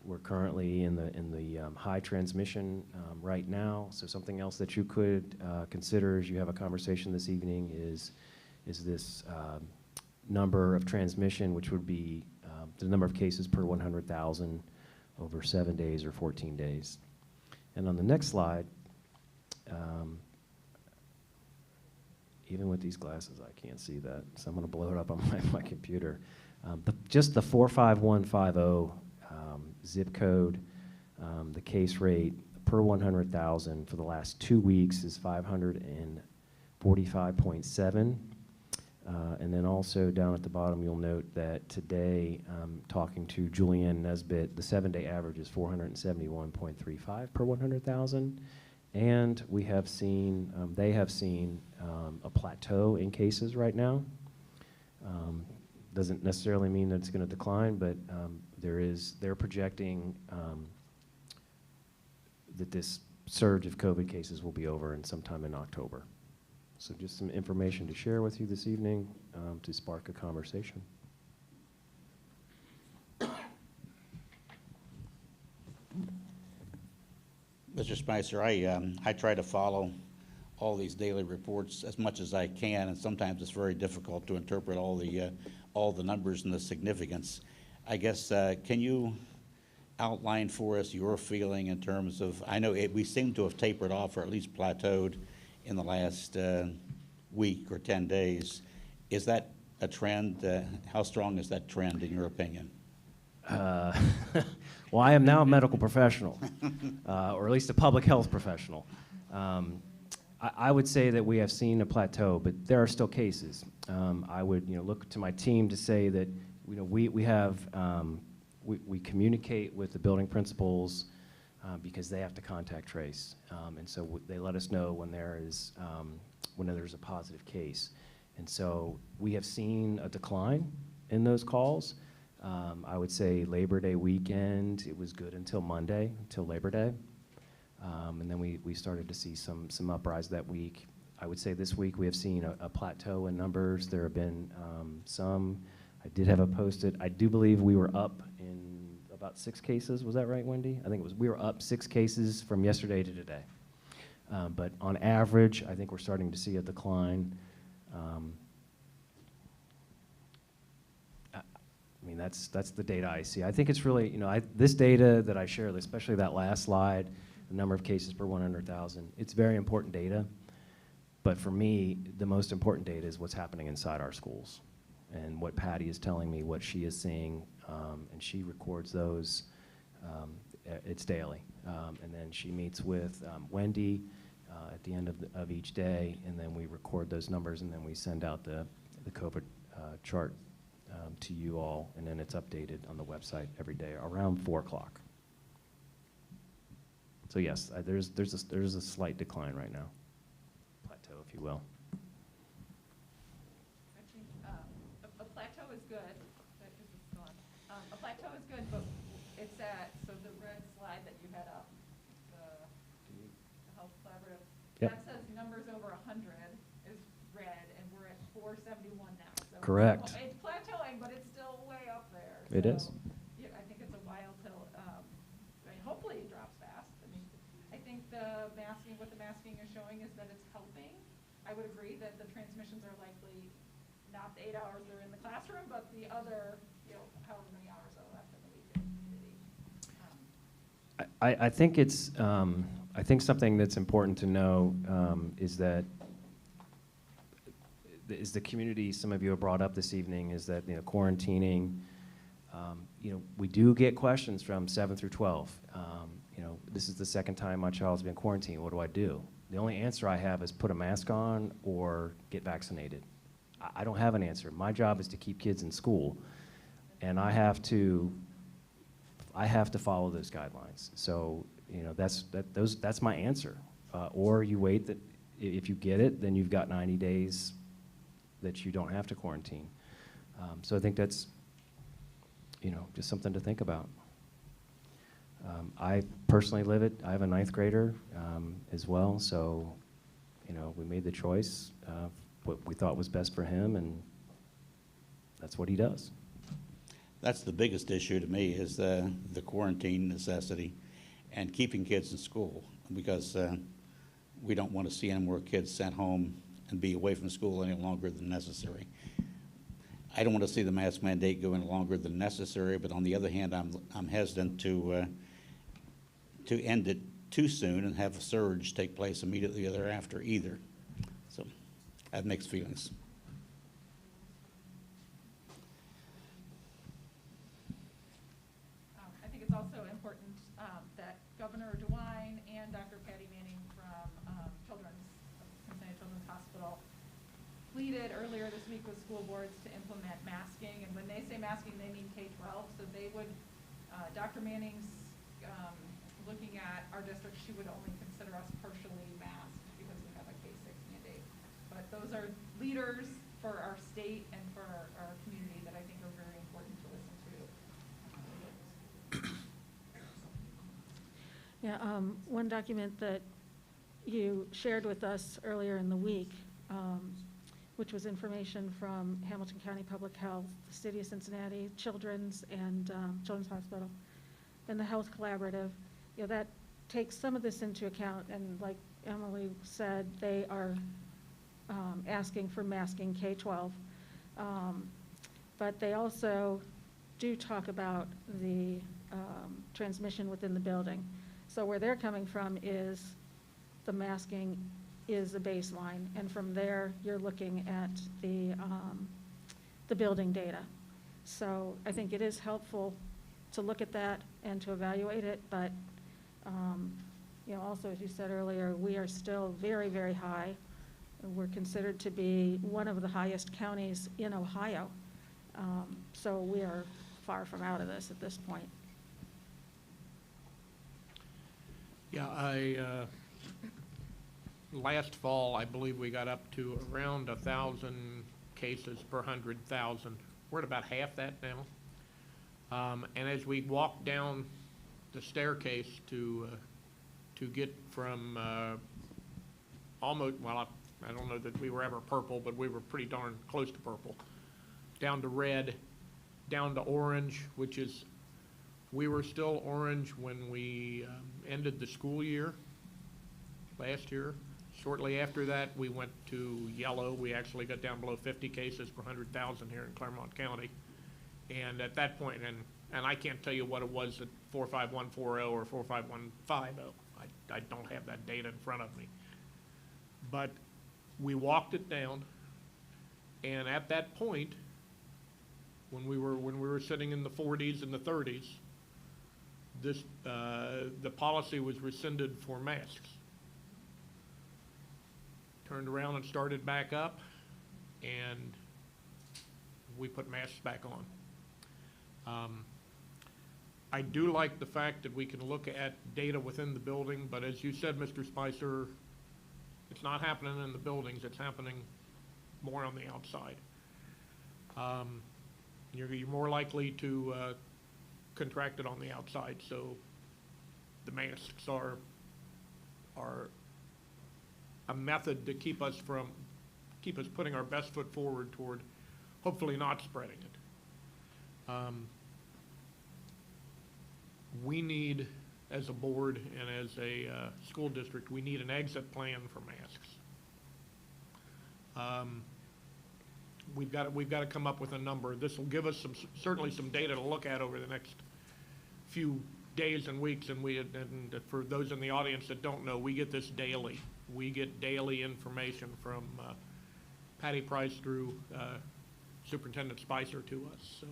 We're currently in the high transmission right now. So something else that you could consider as you have a conversation this evening is this number of transmission, which would be the number of cases per 100,000 over 7 days or 14 days. And on the next slide, even with these glasses, I can't see that, so I'm going to blow it up on my computer. Just the 45150 zip code, the case rate per 100,000 for the last 2 weeks is 545.7. And then also down at the bottom, you'll note that today, talking to Julianne Nesbitt, the 7-day average is 471.35 per 100,000. And we have seen, they have seen a plateau in cases right now. Doesn't necessarily mean that it's going to decline, but they're projecting that this surge of COVID cases will be over sometime in October. So just some information to share with you this evening to spark a conversation. Mr. Spicer, I try to follow all these daily reports as much as I can, and sometimes it's very difficult to interpret all the numbers and the significance. I guess, can you outline for us your feeling in terms of, I know we seem to have tapered off or at least plateaued in the last week or 10 days. Is that a trend? How strong is that trend in your opinion? Well, I am now a medical professional, or at least a public health professional. I would say that we have seen a plateau, but there are still cases. I would look to my team to say that we communicate with the building principals because they have to contact trace, and so they let us know when there's a positive case, and so we have seen a decline in those calls. I would say Labor Day weekend, it was good until Monday, until Labor Day. And then we started to see some uprise that week. I would say this week we have seen a plateau in numbers. There have been some. I did have a posted. I do believe we were up in about 6 cases. Was that right, Wendy? I think it was. We were up 6 cases from yesterday to today. But on average, I think we're starting to see a decline. I mean, that's the data I see. I think it's really, this data that I share, especially that last slide, the number of cases per 100,000, it's very important data. But for me, the most important data is what's happening inside our schools and what Patty is telling me, what she is seeing, and she records those. It's daily. And then she meets with Wendy at the end of each day, and then we record those numbers, and then we send out the COVID chart to you all, and then it's updated on the website every day around 4 o'clock. So yes, there's a slight decline right now, plateau, if you will. I think a plateau is good. A plateau is good, but it's at, so the red slide that you had up, the health collaborative, Yep. that says numbers over 100 is red, and we're at 471 now. So Correct. It's plateauing, but it's still way up there. It So, is. Yeah, I think it's a while till, I mean, hopefully it drops fast. I mean, I think what the masking is showing is that it's helping. I would agree that the transmissions are likely not the 8 hours they're in the classroom, but the other, however many hours are left in the week in the community. I think it's, I think something that's important to know is that is the community, some of you have brought up this evening, is that, quarantining, we do get questions from 7 through 12. This is the second time my child's been quarantined, what do I do? The only answer I have is put a mask on or get vaccinated. I don't have an answer. My job is to keep kids in school, and I have to follow those guidelines. So, that's my answer. Or you wait, that if you get it, then you've got 90 days that you don't have to quarantine. So I think that's, just something to think about. I personally live it. I have a 9th grader as well, so, we made the choice of what we thought was best for him, and that's what he does. That's the biggest issue to me, is the quarantine necessity and keeping kids in school, because we don't want to see any more kids sent home and be away from school any longer than necessary. I don't want to see the mask mandate go any longer than necessary, but on the other hand, I'm hesitant to end it too soon and have a surge take place immediately thereafter either. So I have mixed feelings. I think it's also important that Governor DeWine and Dr. Patty Manning from Cincinnati Children's Hospital pleaded earlier this week with school boards to implement masking. And when they say masking, they mean K-12. So they would, Dr. Manning's looking at our district, she would only consider us partially masked because we have a K-6 mandate. But those are leaders for our state and for our community that I think are very important to listen to. Yeah, one document that you shared with us earlier in the week, which was information from Hamilton County Public Health, the City of Cincinnati, Children's and Children's Hospital, and the Health Collaborative, that takes some of this into account. And like Emily said, they are asking for masking K-12. But they also do talk about the transmission within the building. So where they're coming from is the masking is a baseline, and from there you're looking at the building data. So I think it is helpful to look at that and to evaluate it, but also, as you said earlier, we are still very, very high. We're considered to be one of the highest counties in Ohio. So we are far from out of this at this point. Yeah, last fall, I believe we got up to around 1,000 cases per 100,000. We're at about half that now. And as we walk down the staircase to get from almost, well, I don't know that we were ever purple, but we were pretty darn close to purple, down to red, down to orange, which is, we were still orange when we ended the school year last year. Shortly after that, we went to yellow. We actually got down below 50 cases per 100,000 here in Clermont County. And at that point, and I can't tell you what it was at 45140 or 45150. I don't have that data in front of me. But we walked it down, and at that point, when we were sitting in the 40s and the 30s, the policy was rescinded for masks. turned around and started back up, and we put masks back on. I do like the fact that we can look at data within the building, but as you said, Mr. Spicer, it's not happening in the buildings, it's happening more on the outside. You're more likely to contract it on the outside, so the masks are a method to keep us putting our best foot forward toward hopefully not spreading it. We need, as a board and as a school district, we need an exit plan for masks. We've got to come up with a number. This will give us certainly some data to look at over the next few days and weeks. And for those in the audience that don't know, we get this daily. We get daily information from Patty Price through Superintendent Spicer to us. So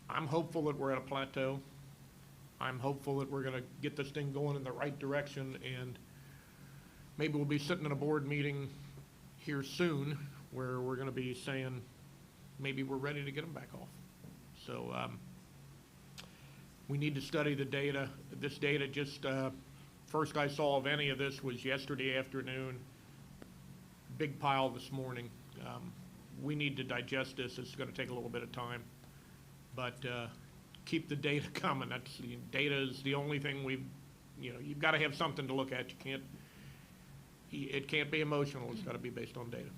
I'm hopeful that we're at a plateau. I'm hopeful that we're going to get this thing going in the right direction, and maybe we'll be sitting in a board meeting here soon where we're going to be saying maybe we're ready to get them back off. So we need to study the data. This data just, first I saw of any of this was yesterday afternoon, big pile this morning. We need to digest this. It's going to take a little bit of time. But keep the data coming. Data is the only thing you've got to have something to look at. It can't be emotional. It's got to be based on data.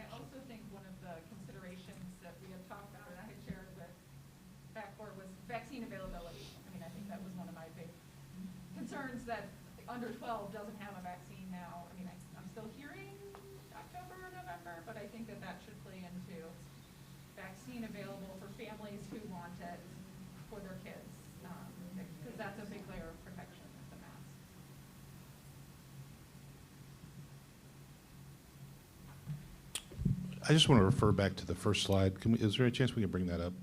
I also think one of the considerations that we have talked about, and I had shared with Backboard, was vaccine availability. I mean, I think that was one of my big concerns, that under 12 doesn't have a vaccine now. I mean, I'm still hearing October or November, but I think that should play into vaccine available for families who want it for their kids, because that's a big layer of protection with the mask. I just want to refer back to the first slide. Is there a chance we can bring that up?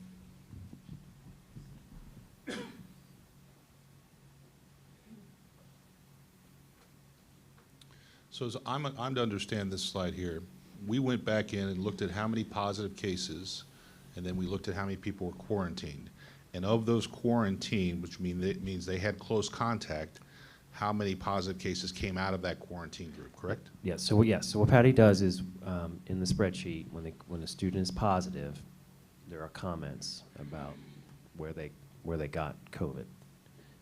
So as I'm to understand this slide here, we went back in and looked at how many positive cases, and then we looked at how many people were quarantined. And of those quarantined, which means they had close contact, how many positive cases came out of that quarantine group, correct? Yes. So what Patty does is, in the spreadsheet, when a student is positive, there are comments about where they got COVID,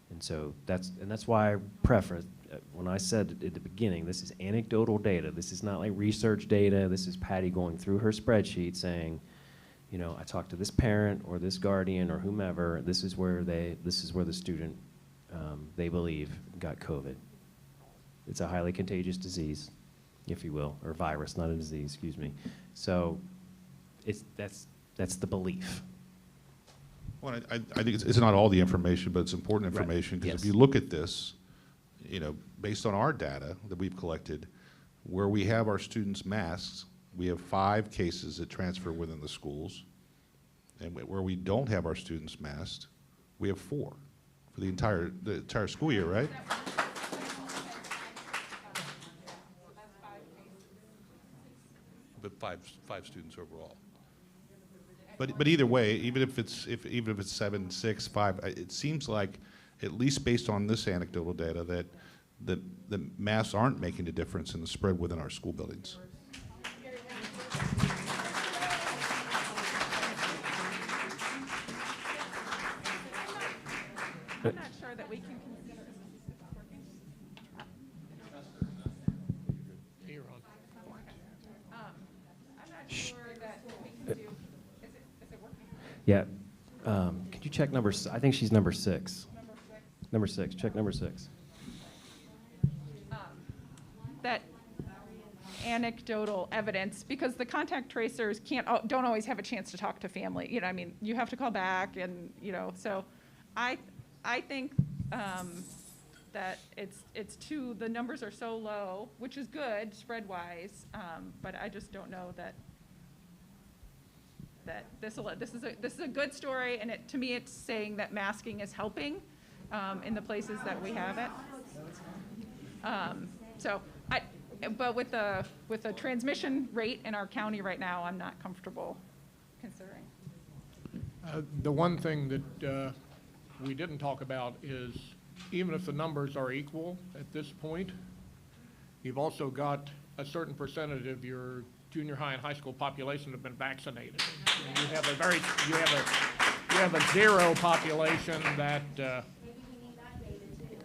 and so that's why I preference, when I said at the beginning, this is anecdotal data. This is not like research data. This is Patty going through her spreadsheet saying, I talked to this parent or this guardian or whomever. This is where the student they believe got COVID. It's a highly contagious disease, if you will, or virus, not a disease. Excuse me. So, that's the belief. Well, I think it's not all the information, but it's important information, because if you look at this, based on our data that we've collected, where we have our students' masks, we have 5 cases that transfer within the schools, and where we don't have our students masked, we have 4 for the entire school year, right? But five students overall. But either way, even if it's 7, 6, 5, it seems like, at least based on this anecdotal data, that the masks aren't making a difference in the spread within our school buildings. I'm not sure that we can consider. You're on. I'm not sure that we can do. Is it working? Yeah. Could you check I think she's number 6. Number 6. Check number 6. That anecdotal evidence, because the contact tracers don't always have a chance to talk to family. I mean, you have to call back, and so I think that the numbers are so low, which is good spread-wise, but I just don't know that this is a good story, and to me it's saying that masking is helping in the places that we have it. But with the transmission rate in our county right now, I'm not comfortable considering. The one thing that we didn't talk about is even if the numbers are equal at this point, you've also got a certain percentage of your junior high and high school population have been vaccinated. And you have a zero population that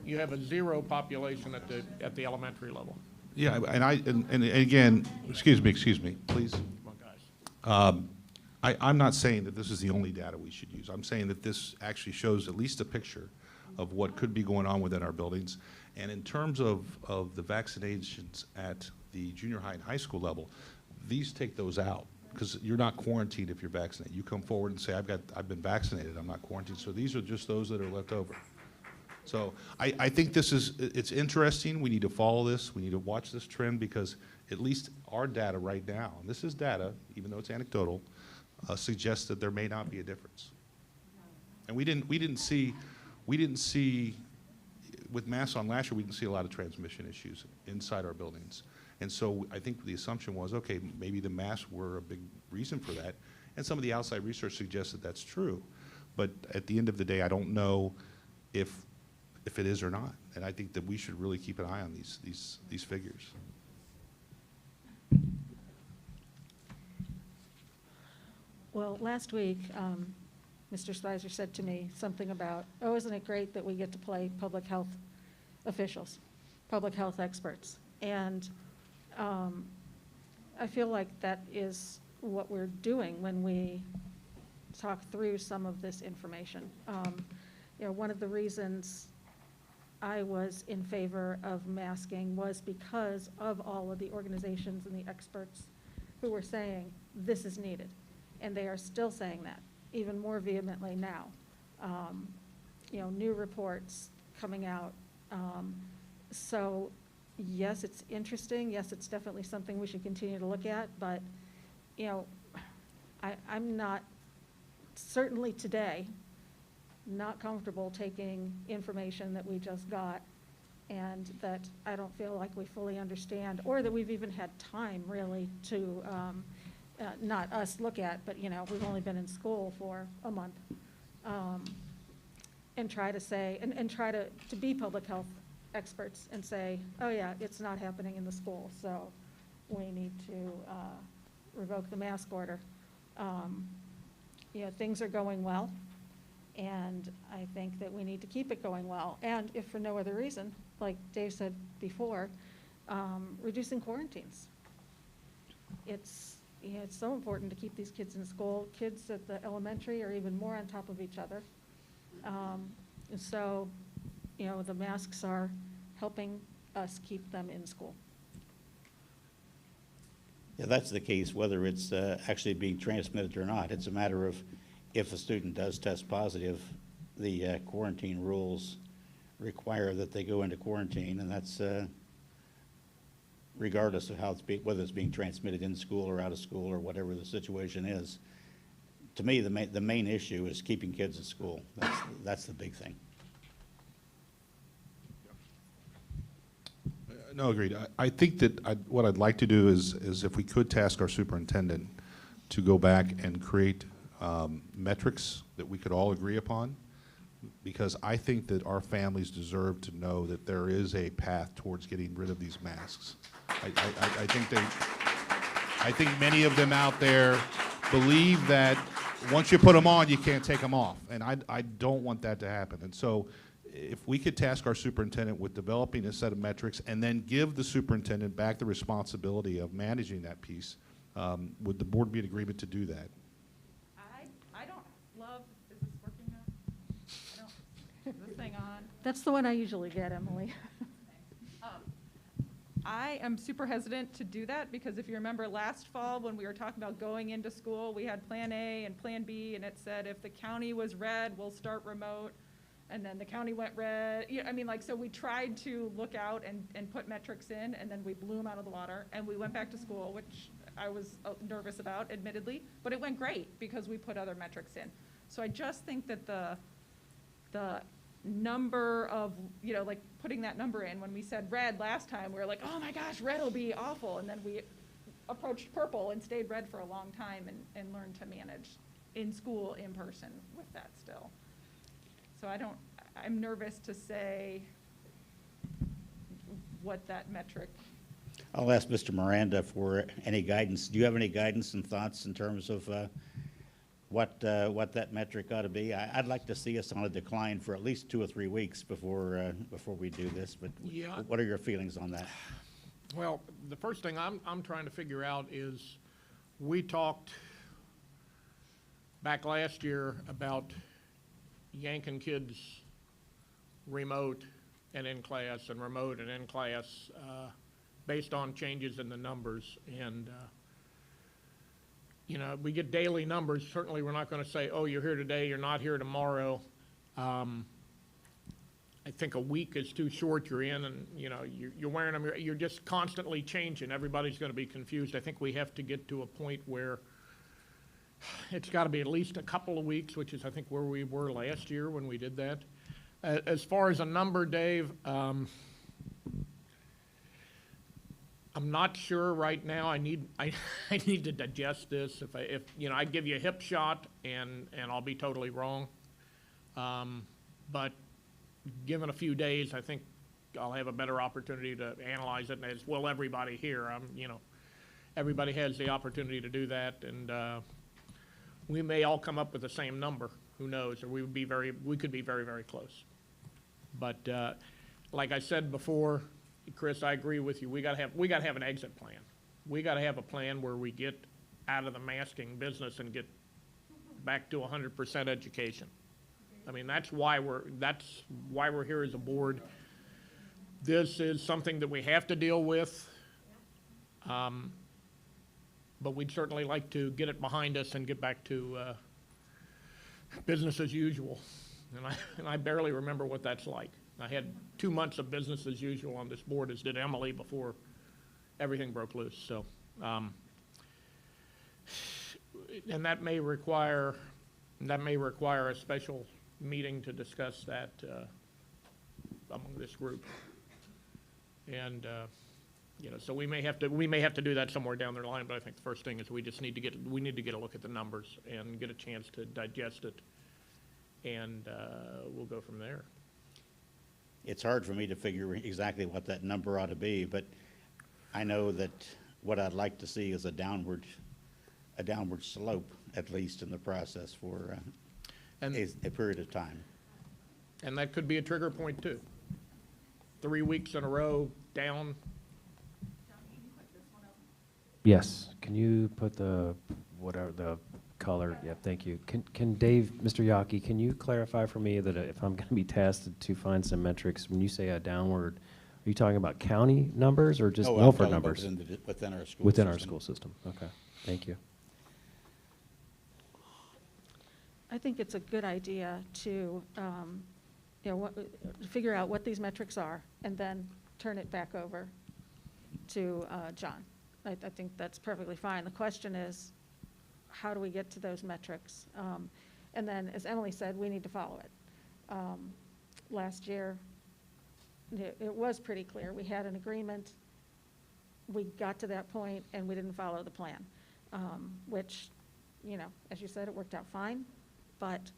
you have a zero population at the elementary level. Yeah, and again, excuse me, please. Come on, guys. I'm not saying that this is the only data we should use. I'm saying that this actually shows at least a picture of what could be going on within our buildings. And in terms of the vaccinations at the junior high and high school level, these take those out because you're not quarantined if you're vaccinated. You come forward and say, I've been vaccinated, I'm not quarantined. So these are just those that are left over. So I think it's interesting. We need to follow this. We need to watch this trend because at least our data right now, and this is data, even though it's anecdotal, suggests that there may not be a difference. And we didn't see with masks on last year, we didn't see a lot of transmission issues inside our buildings. And so I think the assumption was, okay, maybe the masks were a big reason for that. And some of the outside research suggests that that's true. But at the end of the day, I don't know if it is or not. And I think that we should really keep an eye on these figures. Well, last week, Mr. Spicer said to me something about, oh, isn't it great that we get to play public health officials, public health experts? And I feel like that is what we're doing when we talk through some of this information. One of the reasons I was in favor of masking was because of all of the organizations and the experts who were saying this is needed. And they are still saying that, even more vehemently now. New reports coming out. So yes, it's interesting. Yes, it's definitely something we should continue to look at. But, I'm not, certainly today, not comfortable taking information that we just got and that I don't feel like we fully understand, or that we've even had time really to, not us look at, but we've only been in school for a month, and try to say, and try to be public health experts and say, oh yeah, it's not happening in the school, so we need to revoke the mask order. Things are going well. And I think that we need to keep it going well. And if for no other reason, like Dave said before, reducing quarantines. It's so important to keep these kids in school. Kids at the elementary are even more on top of each other. And so, the masks are helping us keep them in school. Yeah, that's the case, whether it's actually being transmitted or not. It's a matter of if a student does test positive, the quarantine rules require that they go into quarantine, and that's regardless of how whether it's being transmitted in school or out of school or whatever the situation is. To me, the main issue is keeping kids in school. That's the big thing. No, agreed. I think that what I'd like to do is if we could task our superintendent to go back and create metrics that we could all agree upon, because I think that our families deserve to know that there is a path towards getting rid of these masks. I think many of them out there believe that once you put them on, you can't take them off, and I don't want that to happen. And so if we could task our superintendent with developing a set of metrics and then give the superintendent back the responsibility of managing that piece, would the board be in agreement to do that? I don't love, is this working now? Is this thing on? That's the one I usually get, Emily. I am super hesitant to do that because if you remember last fall when we were talking about going into school, we had Plan A and Plan B, and it said if the county was red, we'll start remote. And then the county went red. So we tried to look out and put metrics in, and then we blew them out of the water, and we went back to school, which I was nervous about, admittedly, but it went great because we put other metrics in. So I just think that the number of, you know, like putting that number in. When we said red last time, we were like, oh my gosh, red will be awful. And then we approached purple and stayed red for a long time and learned to manage in school, in person with that still. So I'm nervous to say what that metric. I'll ask Mr. Miranda for any guidance. Do you have any guidance and thoughts in terms of what that metric ought to be? I'd like to see us on a decline for at least 2 or 3 weeks before we do this, but Yeah. what are your feelings on that? Well, the first thing I'm trying to figure out is, we talked back last year about yanking kids remote and in class, and remote and in class, based on changes in the numbers. And, you know, we get daily numbers. Certainly, we're not going to say, oh, you're here today, you're not here tomorrow. I think a week is too short. You're in, and, you know, you're wearing them. You're just constantly changing. Everybody's going to be confused. I think we have to get to a point where it's got to be at least a couple of weeks, which is, I think, where we were last year when we did that. As far as a number, Dave, I'm not sure right now. I need to digest this. If you know, I'd give you a hip shot and I'll be totally wrong. But given a few days, I think I'll have a better opportunity to analyze it, and as will everybody here. You know, everybody has the opportunity to do that, and we may all come up with the same number. Who knows? Or we could be very, very close. But like I said before, Chris, I agree with you. We got to have an exit plan. We got to have a plan where we get out of the masking business and get back to 100% education. I mean, that's why we're here as a board. This is something that we have to deal with, but we'd certainly like to get it behind us and get back to business as usual. And I barely remember what that's like. I had 2 months of business as usual on this board, as did Emily, before everything broke loose. So, and that may require a special meeting to discuss that among this group. And you know, so we may have to do that somewhere down the line. But I think the first thing is we need to get a look at the numbers and get a chance to digest it, and we'll go from there. It's hard for me to figure exactly what that number ought to be, but I know that what I'd like to see is a downward slope, at least in the process, for a period of time. And that could be a trigger point too. 3 weeks in a row down. Yes, can you put the color? Yeah, thank you. Can Dave, Mr. Yockey, can you clarify for me that if I'm going to be tasked to find some metrics, when you say a downward, are you talking about county numbers or just Milford numbers? Within our school Within system. our school system, okay. Thank you. I think it's a good idea to, figure out what these metrics are and then turn it back over to John. I think that's perfectly fine. The question is, how do we get to those metrics? And then, as Emily said, we need to follow it. Last year, it was pretty clear. We had an agreement. We got to that point, and we didn't follow the plan, which, you know, as you said, it worked out fine. But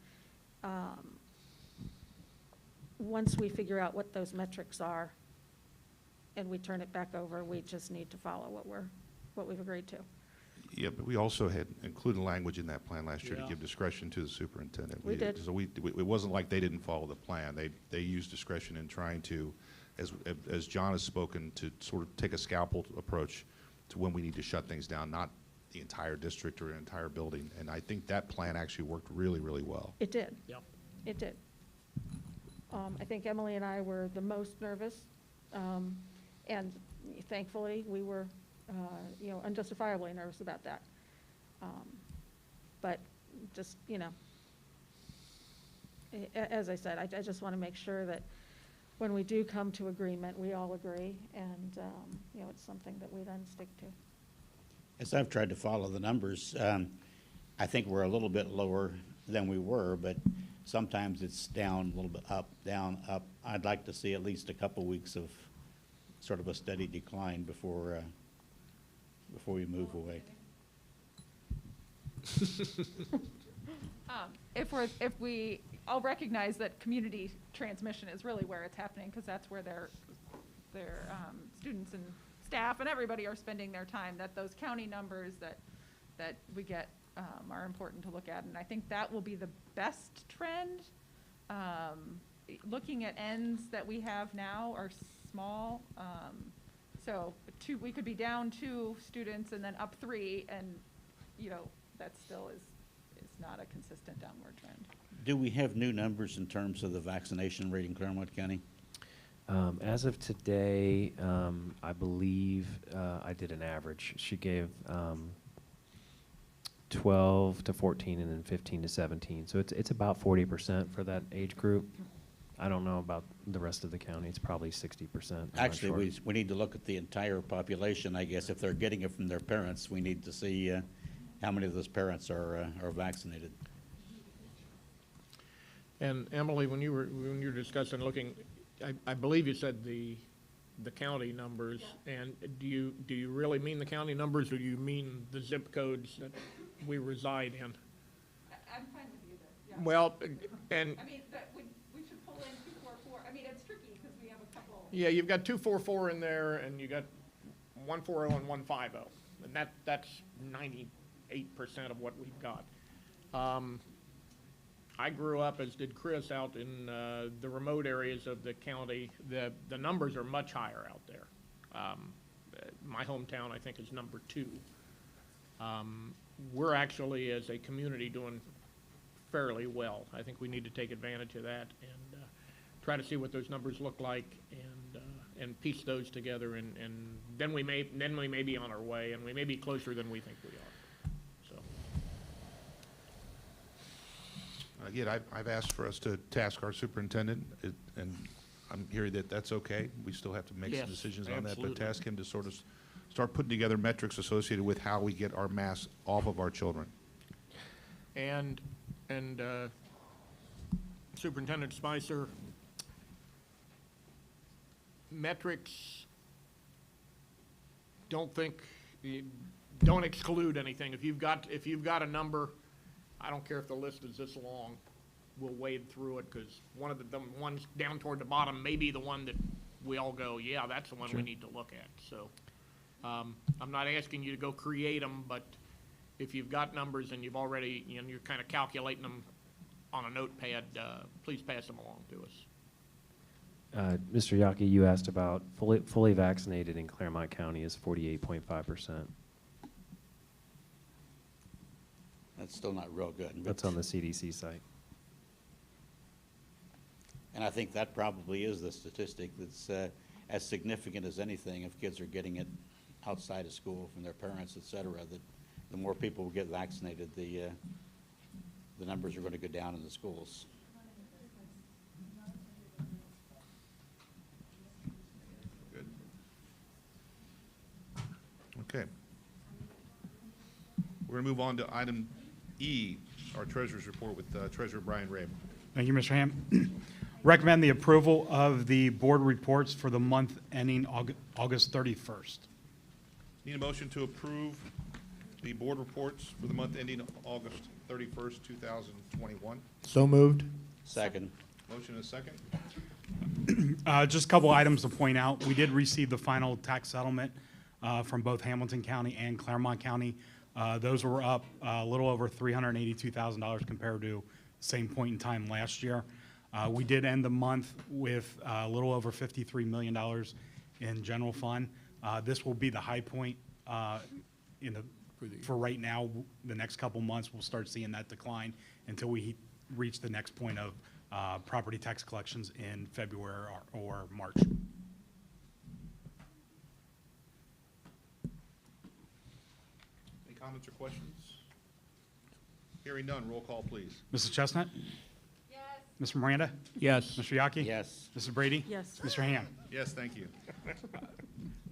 once we figure out what those metrics are and we turn it back over, we just need to follow what we've agreed to. Yeah, but we also had included language in that plan last year to Yeah. give discretion to the superintendent. We did. So it wasn't like they didn't follow the plan. They used discretion in trying to, as John has spoken, to sort of take a scalpel approach to when we need to shut things down, not the entire district or an entire building. And I think that plan actually worked really, really well. It did. Yep. It did. I think Emily and I were the most nervous, and thankfully, we were, unjustifiably nervous about that. But just, as I said, I just want to make sure that when we do come to agreement, we all agree, and, it's something that we then stick to. As I've tried to follow the numbers, I think we're a little bit lower than we were, but Sometimes it's down a little bit, up, down, up. I'd like to see at least a couple weeks of sort of a steady decline before we move away. If we all recognize that community transmission is really where it's happening, because that's where their students and staff and everybody are spending their time, that those county numbers that we get are important to look at. And I think that will be the best trend. Looking at ends that we have now are small. So we could be down 2 students and then up 3, and that still is not a consistent downward trend. Do we have new numbers in terms of the vaccination rate in Clermont County? As of today, I believe I did an average. She gave 12 to 14 and then 15 to 17. So it's about 40% for that age group. I don't know about the rest of the county. It's probably 60%. Actually, we need to look at the entire population, I guess. If they're getting it from their parents, we need to see how many of those parents are vaccinated. And Emily, when you were discussing looking, I believe you said the county numbers, and do you really mean the county numbers, or do you mean the zip codes that we reside in? I'm fine with either. Yeah. Well, and I mean, we should pull in 244. I mean, it's tricky because we have a couple. yeah, you've got 244 in there, and you got 140 and 150, and that's 98% of what we've got. I grew up, as did Chris, out in the remote areas of the county. The numbers are much higher out there. My hometown, I think, is number 2. We're actually, as a community, doing fairly well. I think we need to take advantage of that and try to see what those numbers look like and piece those together, and then we may be on our way, and we may be closer than we think we are. Again, I've asked for us to task our superintendent, and I'm hearing that that's okay. We still have to make some decisions on that, absolutely. but task him to sort of start putting together metrics associated with how we get our masks off of our children. And Superintendent Spicer, metrics, don't exclude anything. If you've got a number, I don't care if the list is this long, we'll wade through it, because one of the ones down toward the bottom may be the one that we all go, yeah, that's the one we need to look at. So I'm not asking you to go create them, but if you've got numbers and you've already, you're kind of calculating them on a notepad, please pass them along to us. Mr. Yaki, you asked about fully vaccinated in Clermont County is 48.5%. That's still not real good. That's on the CDC site. And I think that probably is the statistic that's as significant as anything. If kids are getting it outside of school from their parents, et cetera, that the more people get vaccinated, the numbers are going to go down in the schools. Good. Okay. We're going to move on to item E, our treasurer's report with Treasurer Brian Rabe. Thank you, Mr. Ham. Recommend the approval of the board reports for the month ending August 31st. Need a motion to approve the board reports for the month ending August 31st, 2021. So moved. Second. Motion and a second. Just a couple items to point out. We did receive the final tax settlement from both Hamilton County and Clermont County. Those were up a little over $382,000 compared to the same point in time last year. We did end the month with a little over $53 million in general fund. This will be the high point for right now. The next couple months, we'll start seeing that decline until we reach the next point of property tax collections in February or March. Any comments or questions? Hearing none, roll call, please. Mrs. Chestnut? Yes. Mr. Miranda? Yes. Mr. Yaki? Yes. Mrs. Brady? Yes. Mr. Ham? Yes, thank you.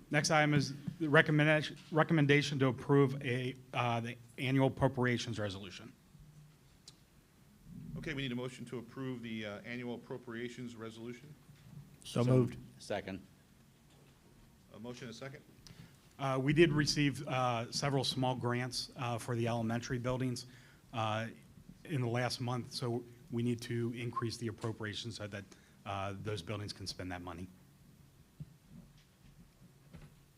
Next item is the recommendation to approve the annual appropriations resolution. Okay, we need a motion to approve the annual appropriations resolution. So moved. Second. A motion and a second? We did receive several small grants for the elementary buildings in the last month, so we need to increase the appropriations so that those buildings can spend that money.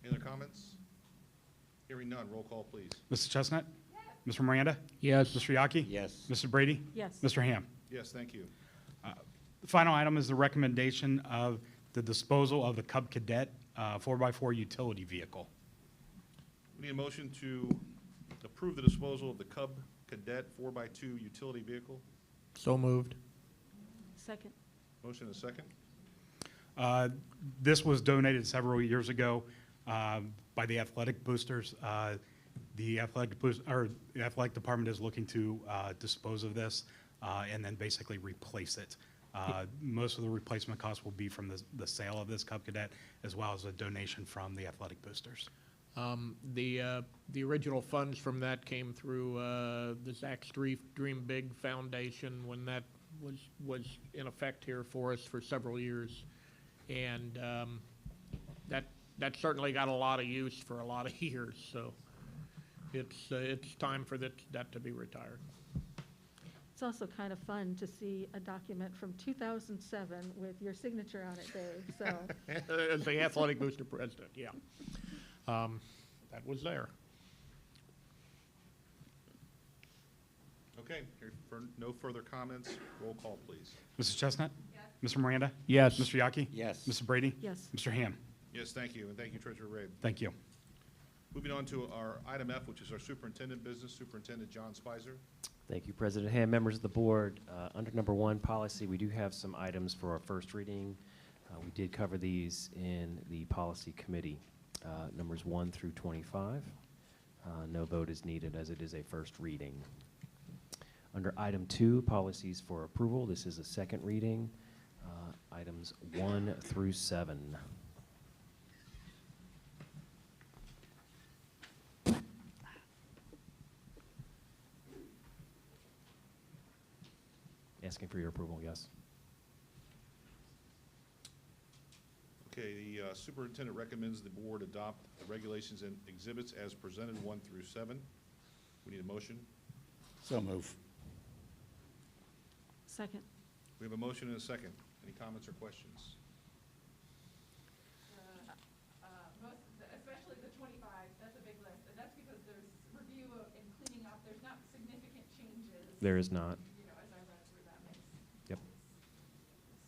Any other comments? Hearing none, roll call, please. Mrs. Chestnut? Mr. Miranda? Yes. Mr. Yaki? Yes. Mrs. Brady? Yes. Mr. Ham? Yes, thank you. The final item is the recommendation of the disposal of the Cub Cadet 4x4 utility vehicle. We need a motion to approve the disposal of the Cub Cadet 4x2 utility vehicle. So moved. Second. Motion and a second? This was donated several years ago by the athletic boosters. The athletic department is looking to dispose of this and then basically replace it. Most of the replacement costs will be from the sale of this Cub Cadet as well as a donation from the athletic boosters. The original funds from that came through the Zach Streif Dream Big Foundation when that was in effect here for us for several years. And that certainly got a lot of use for a lot of years, so it's time for that to be retired. It's also kind of fun to see a document from 2007 with your signature on it, Dave, so. As the athletic booster president, yeah. That was there. Okay, here for no further comments, roll call, please. Mrs. Chestnut? Yes. Mr. Miranda? Yes. Mr. Yaki? Yes. Mrs. Brady? Yes. Mr. Ham? Yes, thank you, and thank you, Treasurer Rabe. Thank you. Moving on to our item F, which is our superintendent business, Superintendent John Spicer. Thank you, President Ham, members of the board. Under number 1, policy, we do have some items for our first reading. We did cover these in the policy committee, numbers 1 through 25. No vote is needed as it is a first reading. Under item 2, policies for approval, this is a second reading, items 1 through 7. Asking for your approval, yes. Okay, the superintendent recommends the board adopt the regulations and exhibits as presented 1 through 7. We need a motion. So move. Second. We have a motion and a second. Any comments or questions? Especially the 25, that's a big list, and that's because there's review and cleaning up, there's not significant changes. There is not. You know, as I read through that mix. Yep.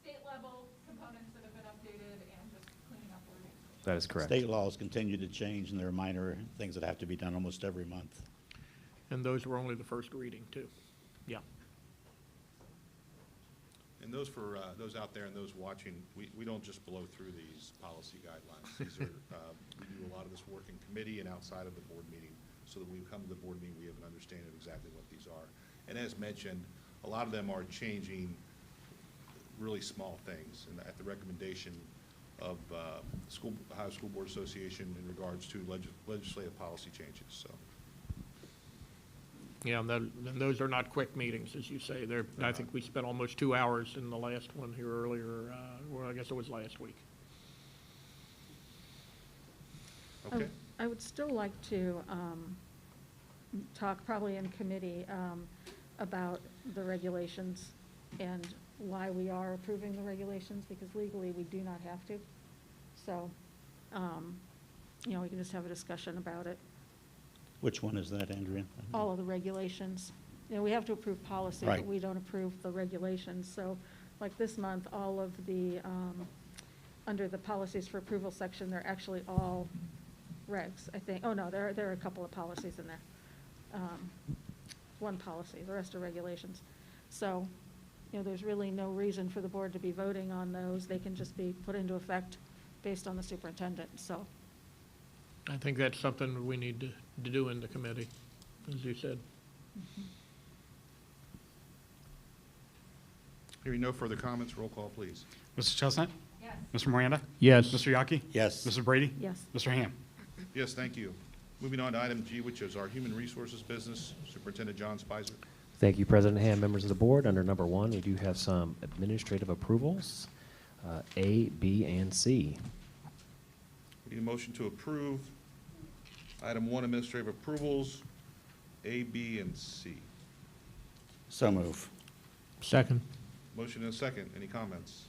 State level components that have been updated and just cleaning up wording. That is correct. State laws continue to change, and there are minor things that have to be done almost every month. And those were only the first reading, too. Yeah. And those for those out there and those watching, we don't just blow through these policy guidelines. These are, we do a lot of this work in committee and outside of the board meeting, so that when we come to the board meeting, we have an understanding of exactly what these are. And as mentioned, a lot of them are changing really small things, and at the recommendation of Ohio School Board Association in regards to legislative policy changes, so. Yeah, and those are not quick meetings, as you say. I think we spent almost 2 hours in the last one here earlier, well, I guess it was last week. Okay. I would still like to talk probably in committee about the regulations and why we are approving the regulations, because legally we do not have to. So, you know, we can just have a discussion about it. Which one is that, Andrea? All of the regulations. You know, we have to approve policy, but Right. we don't approve the regulations. So, like this month, all of the, under the policies for approval section, they're actually all regs, I think. Oh, no, there are a couple of policies in there. One policy, the rest are regulations. So, you know, there's really no reason for the board to be voting on those. They can just be put into effect based on the superintendent, so. I think that's something we need to do in the committee, as you said. Hearing no further comments, roll call, please. Mrs. Chestnut? Yes. Mr. Miranda? Yes. Mr. Yaki? Yes. Mrs. Brady? Yes. Mr. Ham? Yes, thank you. Moving on to item G, which is our human resources business, Superintendent John Spicer. Thank you, President Ham, members of the board. Under number 1, we do have some administrative approvals, A, B, and C. We need a motion to approve item 1, administrative approvals, A, B, and C. So move. Second. Motion and a second. Any comments?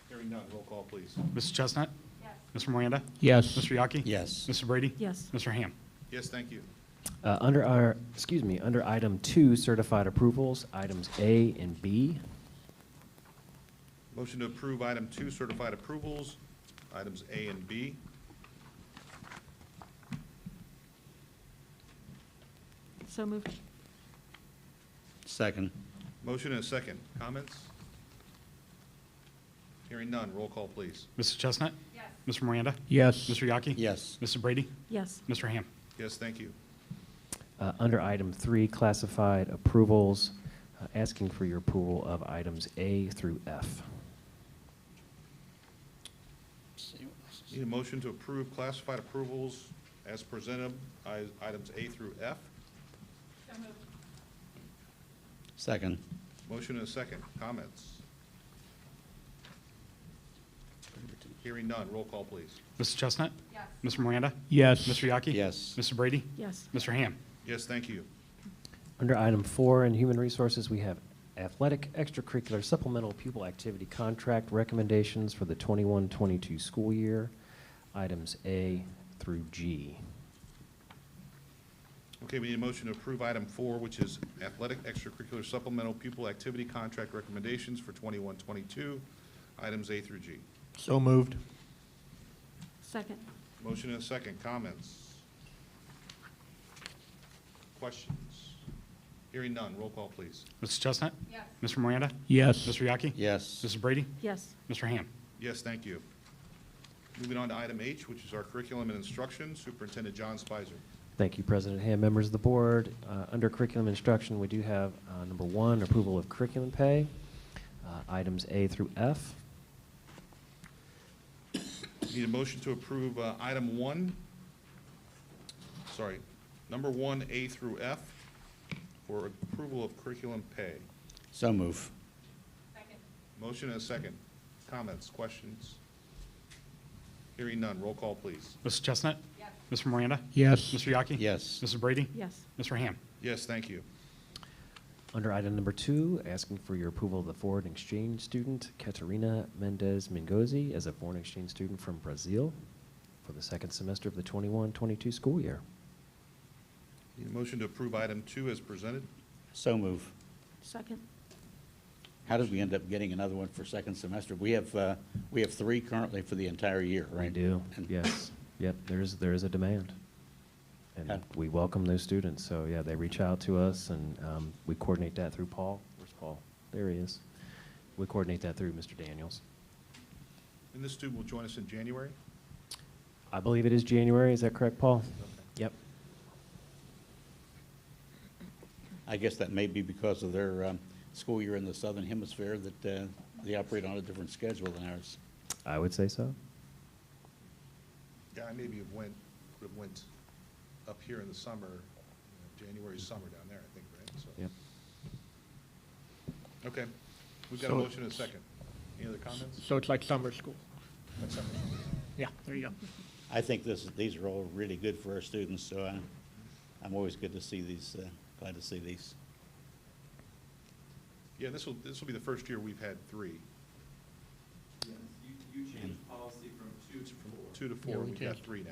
Hearing none. Roll call, please. Mrs. Chestnut? Yes. Mr. Miranda? Yes. Mr. Yaki? Yes. Mr. Brady? Yes. Mr. Ham? Yes, thank you. Under item 2, certified approvals, items A and B. Motion to approve item 2, certified approvals, items A and B. So moved. Second. Motion and a second. Comments? Hearing none. Roll call, please. Mrs. Chestnut? Yes. Mr. Miranda? Yes. Mr. Yaki? Yes. Mr. Brady? Yes. Mr. Ham? Yes, thank you. Under item 3, classified approvals, asking for your approval of items A through F. Need a motion to approve classified approvals as presented, items A through F. So moved. Second. Motion and a second. Comments? Hearing none. Roll call, please. Mrs. Chestnut? Yes. Mr. Miranda? Yes. Mr. Yaki? Yes. Mr. Brady? Yes. Mr. Ham? Yes, thank you. Under item 4 in Human Resources, we have athletic extracurricular supplemental pupil activity contract recommendations for the 21-22 school year, items A through G. Okay, we need a motion to approve item 4, which is athletic extracurricular supplemental pupil activity contract recommendations for 21-22, items A through G. So moved. Second. Motion and a second. Comments? Questions? Hearing none. Roll call, please. Mrs. Chestnut? Yes. Mr. Miranda? Yes. Mr. Yaki? Yes. Mrs. Brady? Yes. Mr. Ham? Yes, thank you. Moving on to item H, which is our curriculum and instruction. Superintendent John Spicer. Thank you, President Ham, members of the board. Under curriculum instruction, we do have number 1, approval of curriculum pay, items A through F. Need a motion to approve item 1, number 1, A through F, for approval of curriculum pay. So move. Second. Motion and a second. Comments, questions? Hearing none. Roll call, please. Mrs. Chestnut? Yes. Mr. Miranda? Yes. Mr. Yaki? Yes. Mrs. Brady? Yes. Mr. Ham? Yes, thank you. Under item number 2, asking for your approval of the foreign exchange student, Catarina Mendez Mingozi, as a foreign exchange student from Brazil for the second semester of the 21-22 school year. Need a motion to approve item 2 as presented. So move. Second. How did we end up getting another one for second semester? We have 3 currently for the entire year, right? We do, And- yes. Yep, there is a demand. And Yeah. we welcome those students. So, yeah, they reach out to us, and we coordinate that through Paul. Where's Paul? There he is. We coordinate that through Mr. Daniels. And this student will join us in January. I believe it is January. Is that correct, Paul? Yep. I guess that may be because of their school year in the southern hemisphere that they operate on a different schedule than ours. I would say so. Yeah, I maybe would have went up here in the summer, January summer down there, I think, right? So. Yep. Okay, we've got a So- motion and a second. Any other comments? So it's like summer school. That's something. Yeah, there you go. I think these are all really good for our students, so I'm always good to see these, glad to see these. Yeah, this will be the first year we've had 3. Yes, you changed policy from 2 to 4. 2 to 4, Yeah, we we've got changed. 3 now.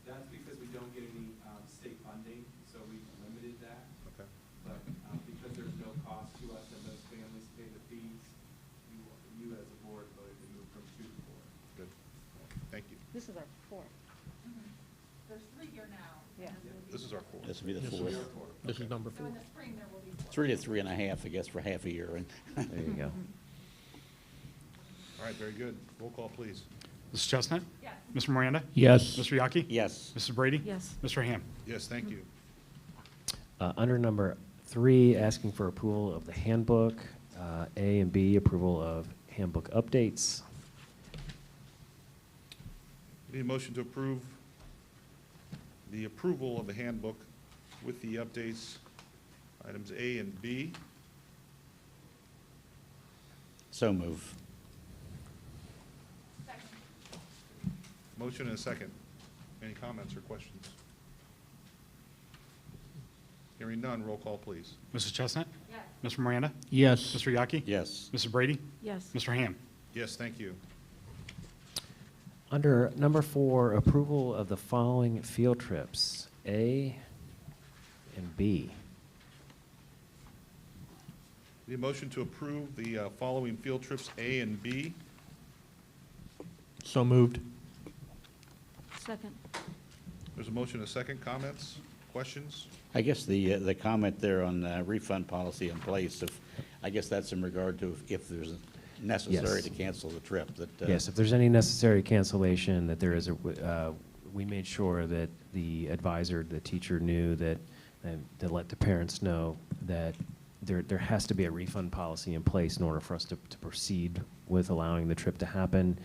That's because we don't get any state funding, so we limited that. Okay. But because there's no cost to us and those families pay the fees, you as a board voted to move from 2 to 4. Good. Thank you. This is our 4th. There's 3 here now. Yeah. This is our 4th. This will be the This is- 4th. This is number So 4. in the spring, there will be 4. 3 to 3.5, I guess, for half a year. And There you go. All right, very good. Roll call, please. Mrs. Chestnut? Yes. Mr. Miranda? Yes. Mr. Yaki? Yes. Mrs. Brady? Yes. Mr. Ham? Yes, thank you. Under number 3, asking for approval of the handbook, A and B, approval of handbook updates. Need a motion to approve the approval of the handbook with the updates, items A and B. So move. Motion and a second. Any comments or questions? Hearing none, roll call, please. Mrs. Chestnut? Yes. Mr. Miranda? Yes. Mr. Yaki? Yes. Mrs. Brady? Yes. Mr. Ham? Yes, thank you. Under number 4, approval of the following field trips, A and B. Need a motion to approve the following field trips A and B. So moved. Second. There's a motion and a second. Comments, questions? I guess the comment there on refund policy in place, I guess that's in regard to if there's necessary Yes. to cancel the trip. That Yes, if there's any necessary cancellation, that there is we made sure that the advisor, the teacher knew that, to let the parents know that there has to be a refund policy in place in order for us to proceed with allowing the trip to happen.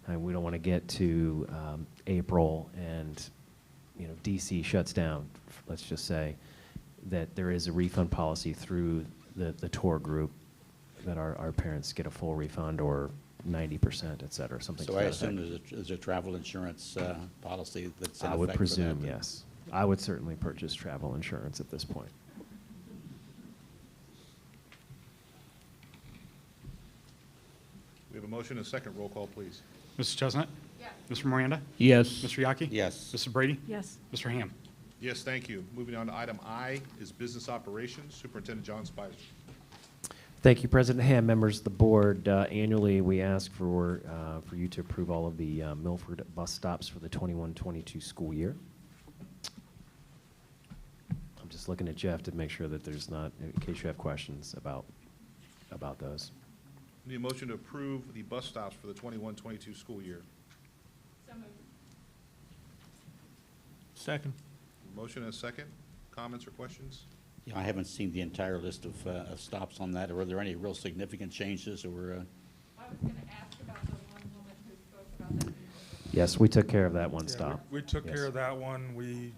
We don't want to get to April and, DC shuts down, let's just say, that there is a refund policy through the tour group, that our parents get a full refund or 90%, et cetera, something to So I that assume effect. there's a travel insurance policy that's in I effect would for that, presume, then? yes. I would certainly purchase travel insurance at this point. We have a motion and a second. Roll call, please. Mrs. Chestnut? Yes. Mr. Miranda? Yes. Mr. Yaki? Yes. Mrs. Brady? Yes. Mr. Ham? Yes, thank you. Moving on to item I is business operations. Superintendent John Spicer. Thank you, President Ham, members of the board. Annually, we ask for you to approve all of the Milford bus stops for the 21-22 school year. I'm just looking at Jeff to make sure that there's not, in case you have questions about those. Need a motion to approve the bus stops for the 21-22 school year. So moved. Second. Motion and a second. Comments or questions? Yeah, I haven't seen the entire list of stops on that. Were there any real significant changes, or? I was going to ask about the one woman who spoke about that. Yes, we took care of that one Yeah, stop. We took Yes. care of that one.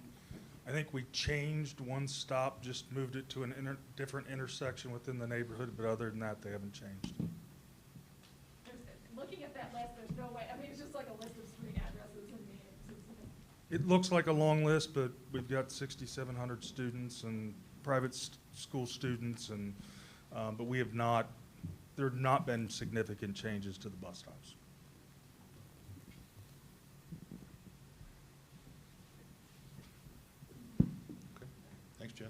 I think we changed one stop, just moved it to different intersection within the neighborhood, but other than that, they haven't changed. Looking at that list, there's no way, I mean, it's just like a list of street addresses and names. It looks like a long list, but we've got 6,700 students and private school students, and but we have not, there have not been significant changes to the bus stops. Okay. Thanks, Jeff.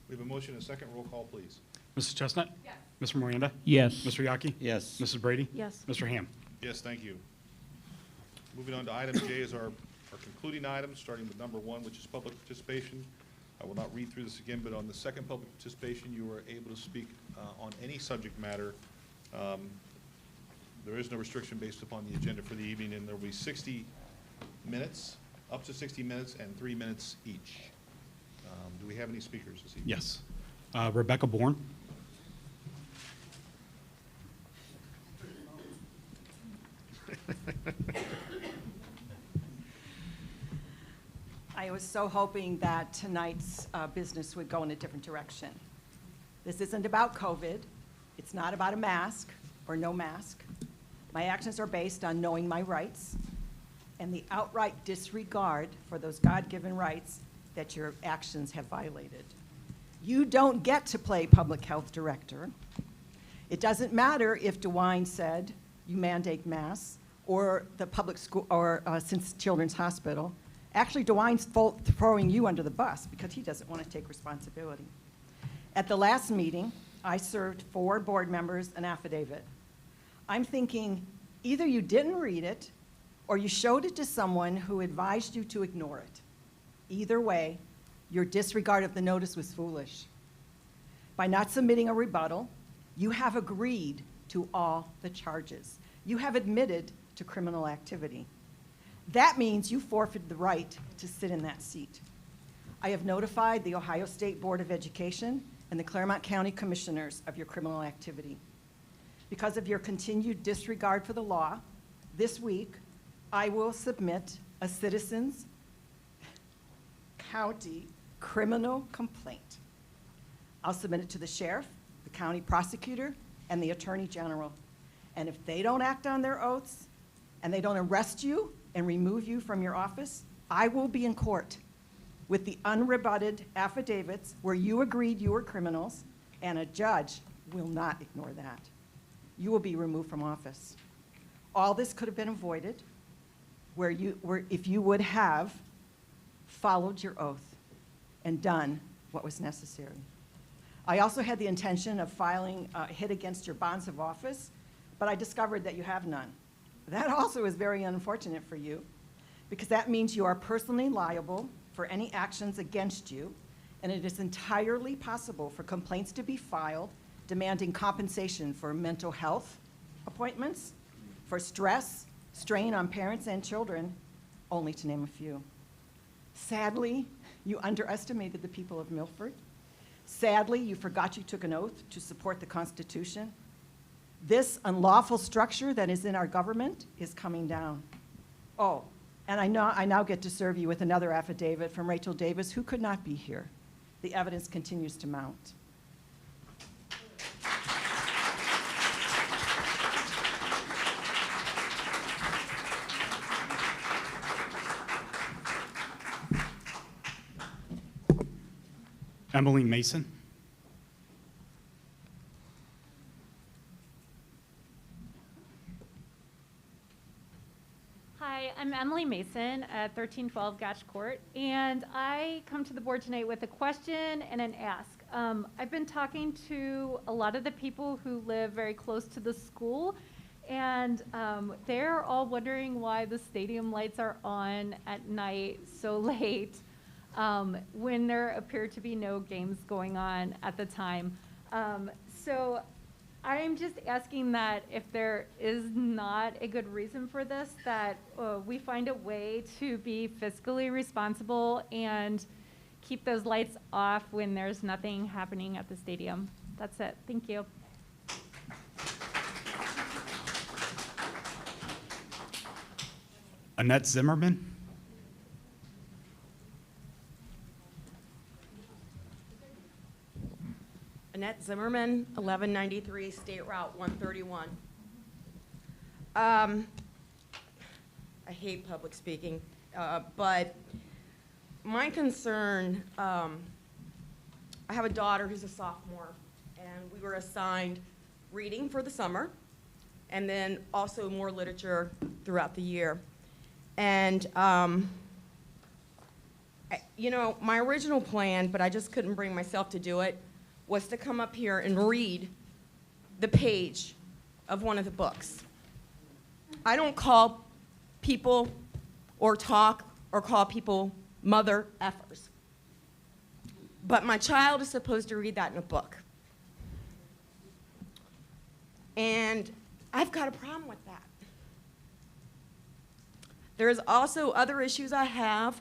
We have a motion and a second. Roll call, please. Mrs. Chestnut? Yes. Mr. Miranda? Yes. Mr. Yaki? Yes. Mrs. Brady? Yes. Mr. Ham? Yes, thank you. Moving on to item J is our concluding item, starting with number 1, which is public participation. I will not read through this again, but on the second public participation, you are able to speak on any subject matter. There is no restriction based upon the agenda for the evening, and there will be 60 minutes, up to 60 minutes, and 3 minutes each. Do we have any speakers this evening? Yes. Rebecca Bourne? I was so hoping that tonight's business would go in a different direction. This isn't about COVID. It's not about a mask or no mask. My actions are based on knowing my rights and the outright disregard for those God-given rights that your actions have violated. You don't get to play public health director. It doesn't matter if DeWine said you mandate masks or the public school or since Children's Hospital. Actually, DeWine's throwing you under the bus because he doesn't want to take responsibility. At the last meeting, I served 4 board members an affidavit. I'm thinking either you didn't read it or you showed it to someone who advised you to ignore it. Either way, your disregard of the notice was foolish. By not submitting a rebuttal, you have agreed to all the charges. You have admitted to criminal activity. That means you forfeited the right to sit in that seat. I have notified the Ohio State Board of Education and the Clermont County Commissioners of your criminal activity. Because of your continued disregard for the law, this week, I will submit a citizens' county criminal complaint. I'll submit it to the sheriff, the county prosecutor, and the attorney general. And if they don't act on their oaths and they don't arrest you and remove you from your office, I will be in court with the unrebutted affidavits where you agreed you were criminals, and a judge will not ignore that. You will be removed from office. All this could have been avoided if you would have followed your oath and done what was necessary. I also had the intention of filing a hit against your bonds of office, but I discovered that you have none. That also is very unfortunate for you, because that means you are personally liable for any actions against you, and it is entirely possible for complaints to be filed demanding compensation for mental health appointments, for stress, strain on parents and children, only to name a few. Sadly, you underestimated the people of Milford. Sadly, you forgot you took an oath to support the Constitution. This unlawful structure that is in our government is coming down. Oh, and I now get to serve you with another affidavit from Rachel Davis, who could not be here. The evidence continues to mount. Emily Mason. Hi, I'm Emily Mason at 1312 Gatch Court, and I come to the board tonight with a question and an ask. I've been talking to a lot of the people who live very close to the school, and they're all wondering why the stadium lights are on at night so late when there appear to be no games going on at the time. So I'm just asking that if there is not a good reason for this, that we find a way to be fiscally responsible and keep those lights off when there's nothing happening at the stadium. That's it. Thank you. Annette Zimmerman. Annette Zimmerman, 1193 State Route 131. I hate public speaking, but my concern, I have a daughter who's a sophomore, and we were assigned reading for the summer, and then also more literature throughout the year. And you know, my original plan, but I just couldn't bring myself to do it, was to come up here and read the page of one of the books. I don't call people or talk or call people mother effers. But my child is supposed to read that in a book. And I've got a problem with that. There's also other issues I have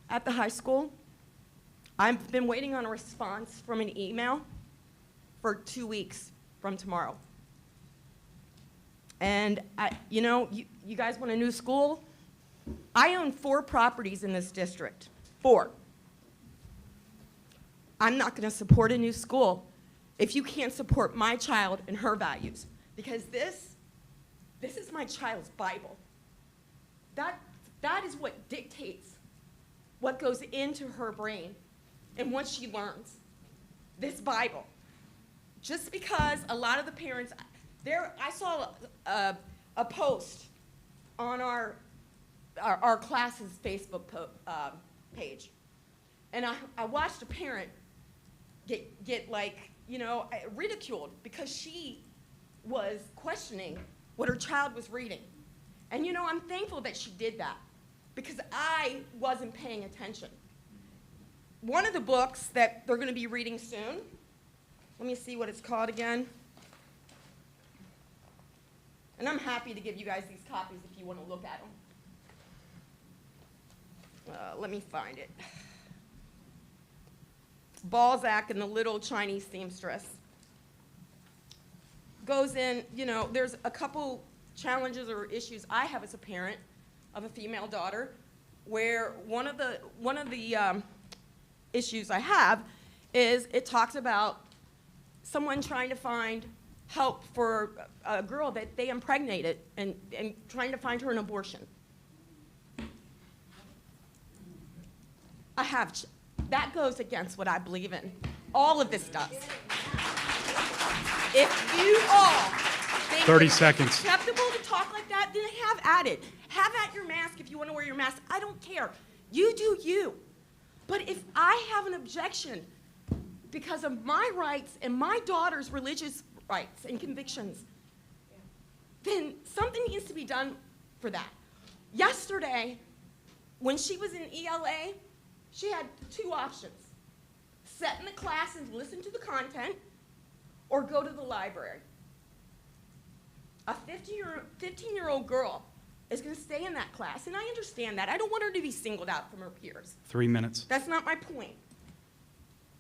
at the high school. I've been waiting on a response from an email for 2 weeks from tomorrow. And you know, you guys want a new school? I own 4 properties in this district, 4. I'm not gonna support a new school if you can't support my child and her values, because this is my child's Bible. That is what dictates what goes into her brain and what she learns. This Bible. Just because a lot of the parents, I saw a post on our class's Facebook page, and I watched a parent get like, you know, ridiculed because she was questioning what her child was reading. And you know, I'm thankful that she did that because I wasn't paying attention. One of the books that they're gonna be reading soon, let me see what it's called again. And I'm happy to give you guys these copies if you wanna look at them. Let me find it. Balzac and the Little Chinese Seamstress. Goes in, you know, there's a couple challenges or issues I have as a parent of a female daughter, where one of the issues I have is it talks about someone trying to find help for a girl that they impregnated and trying to find her an abortion. That goes against what I believe in. All of this does. If you all think 30 it's seconds. acceptable to talk like that, then have at it. Have at your mask if you want to wear your mask. I don't care. You do you. But if I have an objection because of my rights and my daughter's religious rights and convictions, then something needs to be done for that. Yesterday, when she was in ELA, she had two options: sit in the class and listen to the content, or go to the library. A 15-year-old girl is going to stay in that class, and I understand that. I don't want her to be singled out from her peers. 3 minutes. That's not my point.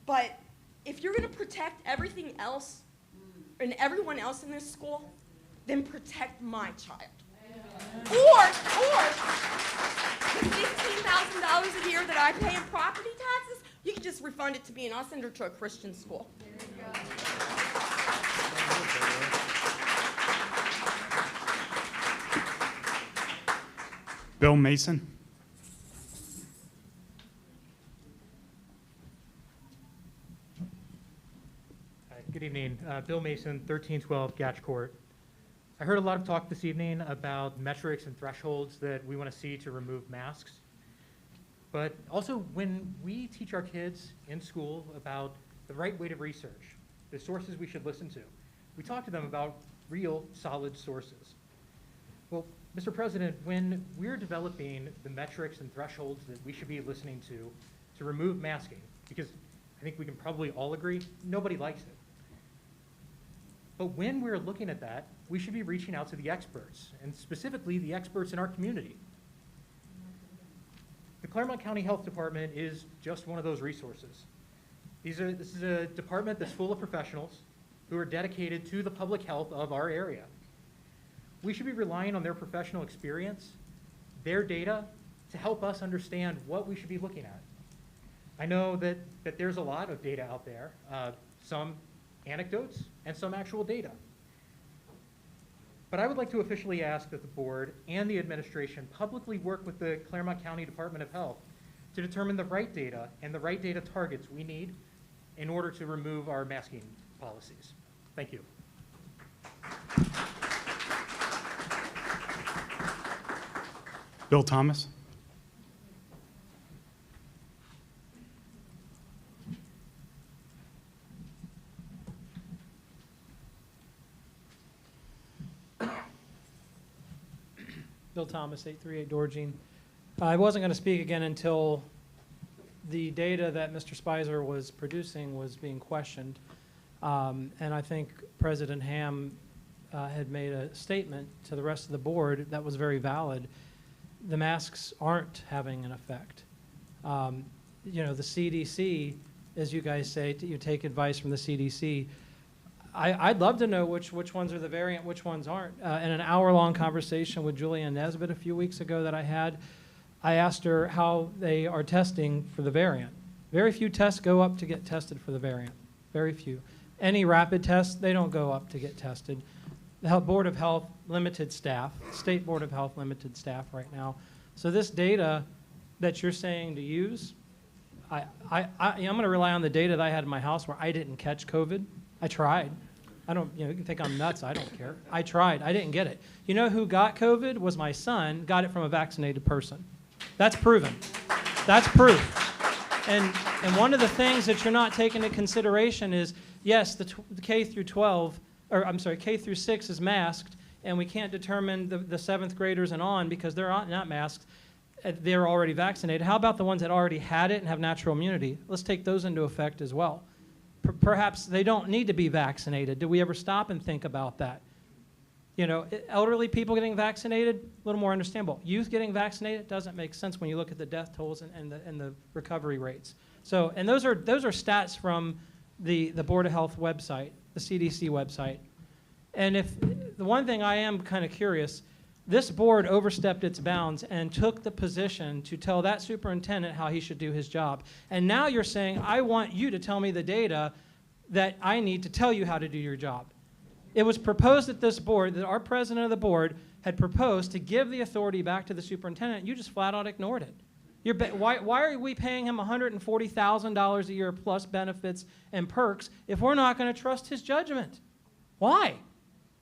But if you're going to protect everything else and everyone else in this school, then protect my child. Or the $16,000 a year that I pay in property taxes, you can just refund it to me and I'll send her to a Christian school. Bill Mason. Good evening. Bill Mason, 1312 Gatch Court. I heard a lot of talk this evening about metrics and thresholds that we want to see to remove masks. But also, when we teach our kids in school about the right way to research, the sources we should listen to, we talk to them about real, solid sources. Well, Mr. President, when we're developing the metrics and thresholds that we should be listening to remove masking, because I think we can probably all agree, nobody likes it. But when we're looking at that, we should be reaching out to the experts, and specifically the experts in our community. The Clermont County Health Department is just one of those resources. This is a department that's full of professionals who are dedicated to the public health of our area. We should be relying on their professional experience, their data, to help us understand what we should be looking at. I know that there's a lot of data out there, some anecdotes and some actual data. But I would like to officially ask that the board and the administration publicly work with the Clermont County Department of Health to determine the right data and the right data targets we need in order to remove our masking policies. Thank you. Bill Thomas. Bill Thomas, 838 Dorjean. I wasn't going to speak again until the data that Mr. Spicer was producing was being questioned. And I think President Ham had made a statement to the rest of the board that was very valid. The masks aren't having an effect. You know, the CDC, as you guys say, you take advice from the CDC. I'd love to know which ones are the variant, which ones aren't. In an hour-long conversation with Julianne Nesbitt a few weeks ago that I had, I asked her how they are testing for the variant. Very few tests go up to get tested for the variant. Very few. Any rapid tests, they don't go up to get tested. The Board of Health limited staff, State Board of Health limited staff right now. So this data that you're saying to use, I'm going to rely on the data that I had in my house where I didn't catch COVID. I tried. I don't, you can think I'm nuts. I don't care. I tried. I didn't get it. You know who got COVID? Was my son. Got it from a vaccinated person. That's proven. That's proof. And one of the things that you're not taking into consideration is, yes, the K through 12, or I'm sorry, K through 6 is masked, and we can't determine the 7th graders and on because they're not masked. They're already vaccinated. How about the ones that already had it and have natural immunity? Let's take those into effect as well. Perhaps they don't need to be vaccinated. Do we ever stop and think about that? You know, elderly people getting vaccinated, a little more understandable. Youth getting vaccinated doesn't make sense when you look at the death tolls and the recovery rates. So, and those are stats from the Board of Health website, the CDC website. And if the one thing I am kind of curious, This board overstepped its bounds and took the position to tell that superintendent how he should do his job. And now you're saying, I want you to tell me the data that I need to tell you how to do your job. It was proposed at this board that our president of the board had proposed to give the authority back to the superintendent. You just flat out ignored it. Why are we paying him $140,000 a year plus benefits and perks if we're not going to trust his judgment? Why?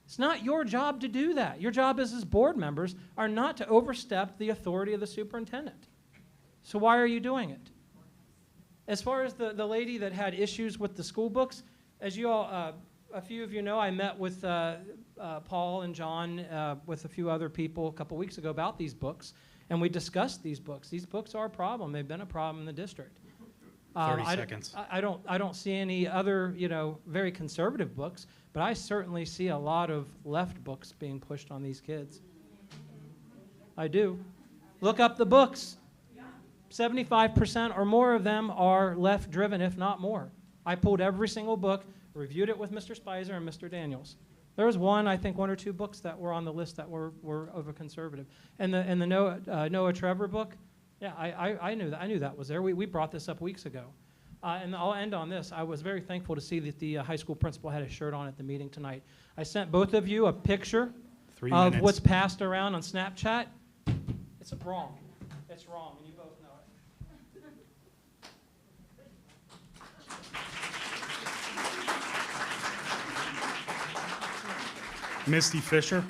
It's not your job to do that. Your job as board members are not to overstep the authority of the superintendent. So why are you doing it? As far as the lady that had issues with the school books, as you all, a few of you know, I met with Paul and John with a few other people a couple weeks ago about these books, and we discussed these books. These books are a problem. They've been a problem in the district. 30 seconds. I don't see any other, very conservative books, but I certainly see a lot of left books being pushed on these kids. I do. Look up the books. 75% or more of them are left-driven, if not more. I pulled every single book, reviewed it with Mr. Spicer and Mr. Daniels. There was one or two books that were on the list that were of a conservative. And the Noah Trevor book, yeah, I knew that was there. We brought this up weeks ago. And I'll end on this. I was very thankful to see that the high school principal had a shirt on at the meeting tonight. I sent both of you a picture of what's passed around on Snapchat. It's wrong. It's wrong, and you both know it. Misty Fisher.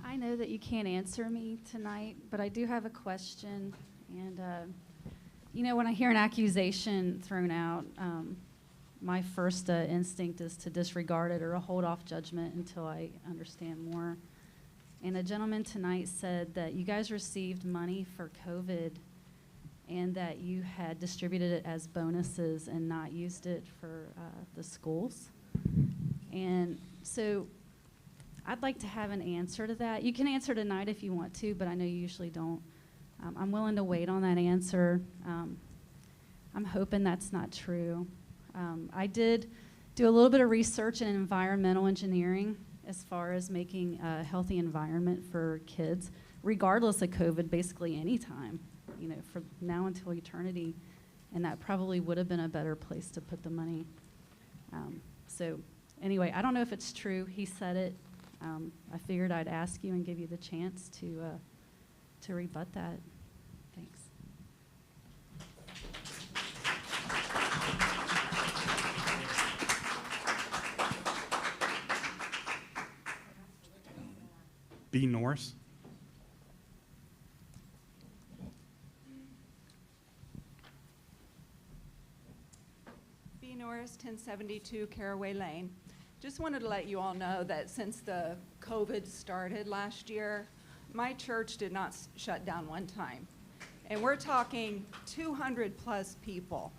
I know that you can't answer me tonight, but I do have a question. And, when I hear an accusation thrown out, my first instinct is to disregard it or hold off judgment until I understand more. And a gentleman tonight said that you guys received money for COVID and that you had distributed it as bonuses and not used it for the schools. And so I'd like to have an answer to that. You can answer tonight if you want to, but I know you usually don't. I'm willing to wait on that answer. I'm hoping that's not true. I did do a little bit of research in environmental engineering as far as making a healthy environment for kids, regardless of COVID, basically any time, for now until eternity. And that probably would have been a better place to put the money. So anyway, I don't know if it's true. He said it. I figured I'd ask you and give you the chance to rebut that. Thanks. B. Norris. B. Norris, 1072 Caraway Lane. Just wanted to let you all know that since the COVID started last year, my church did not shut down one time. And we're talking 200 plus people.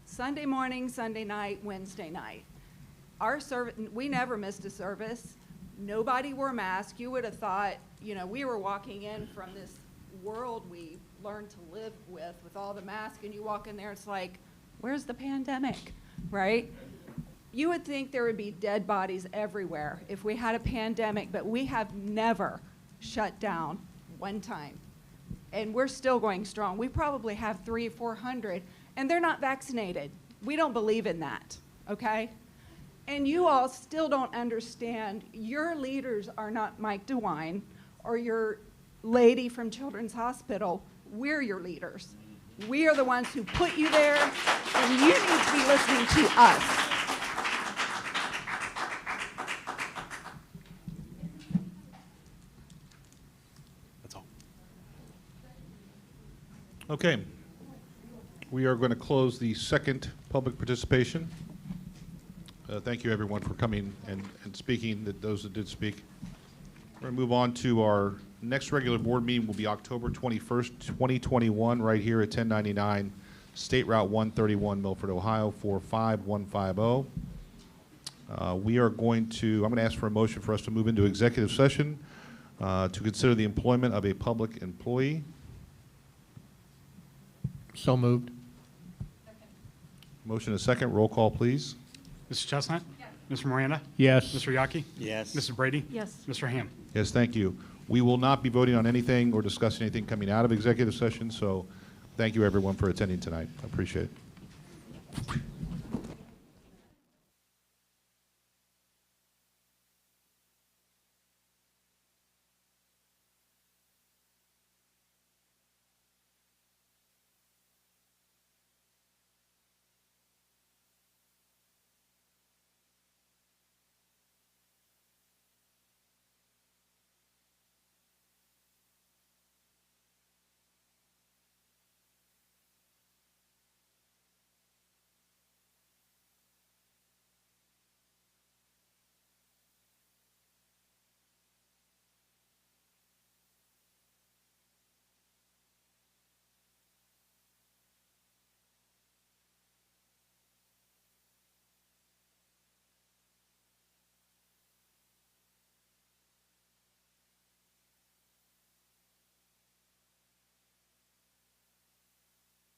Sunday morning, Sunday night, Wednesday night. Our service, we never missed a service. Nobody wore masks. You would have thought, we were walking in from this world we learned to live with all the masks, and you walk in there, it's like, where's the pandemic, right? You would think there would be dead bodies everywhere if we had a pandemic, but we have never shut down one time. And we're still going strong. We probably have 300 or 400, and they're not vaccinated. We don't believe in that, okay? And you all still don't understand, your leaders are not Mike DeWine or your lady from Children's Hospital. We're your leaders. We are the ones who put you there, and you need to be listening to us. That's all. Okay. We are going to close the second public participation. Thank you, everyone, for coming and speaking, those that did speak. We're going to move on to our next regular board meeting will be October 21st, 2021, right here at 1099 State Route 131, Milford, Ohio, 45150. I'm going to ask for a motion for us to move into executive session to consider the employment of a public employee. So moved. Motion and a second. Roll call, please. Mrs. Chestnut? Mr. Miranda? Yes. Mr. Yaki? Yes. Mrs. Brady? Yes. Mr. Ham? Yes, thank you. We will not be voting on anything or discussing anything coming out of executive session, so thank you, everyone, for attending tonight. I appreciate it.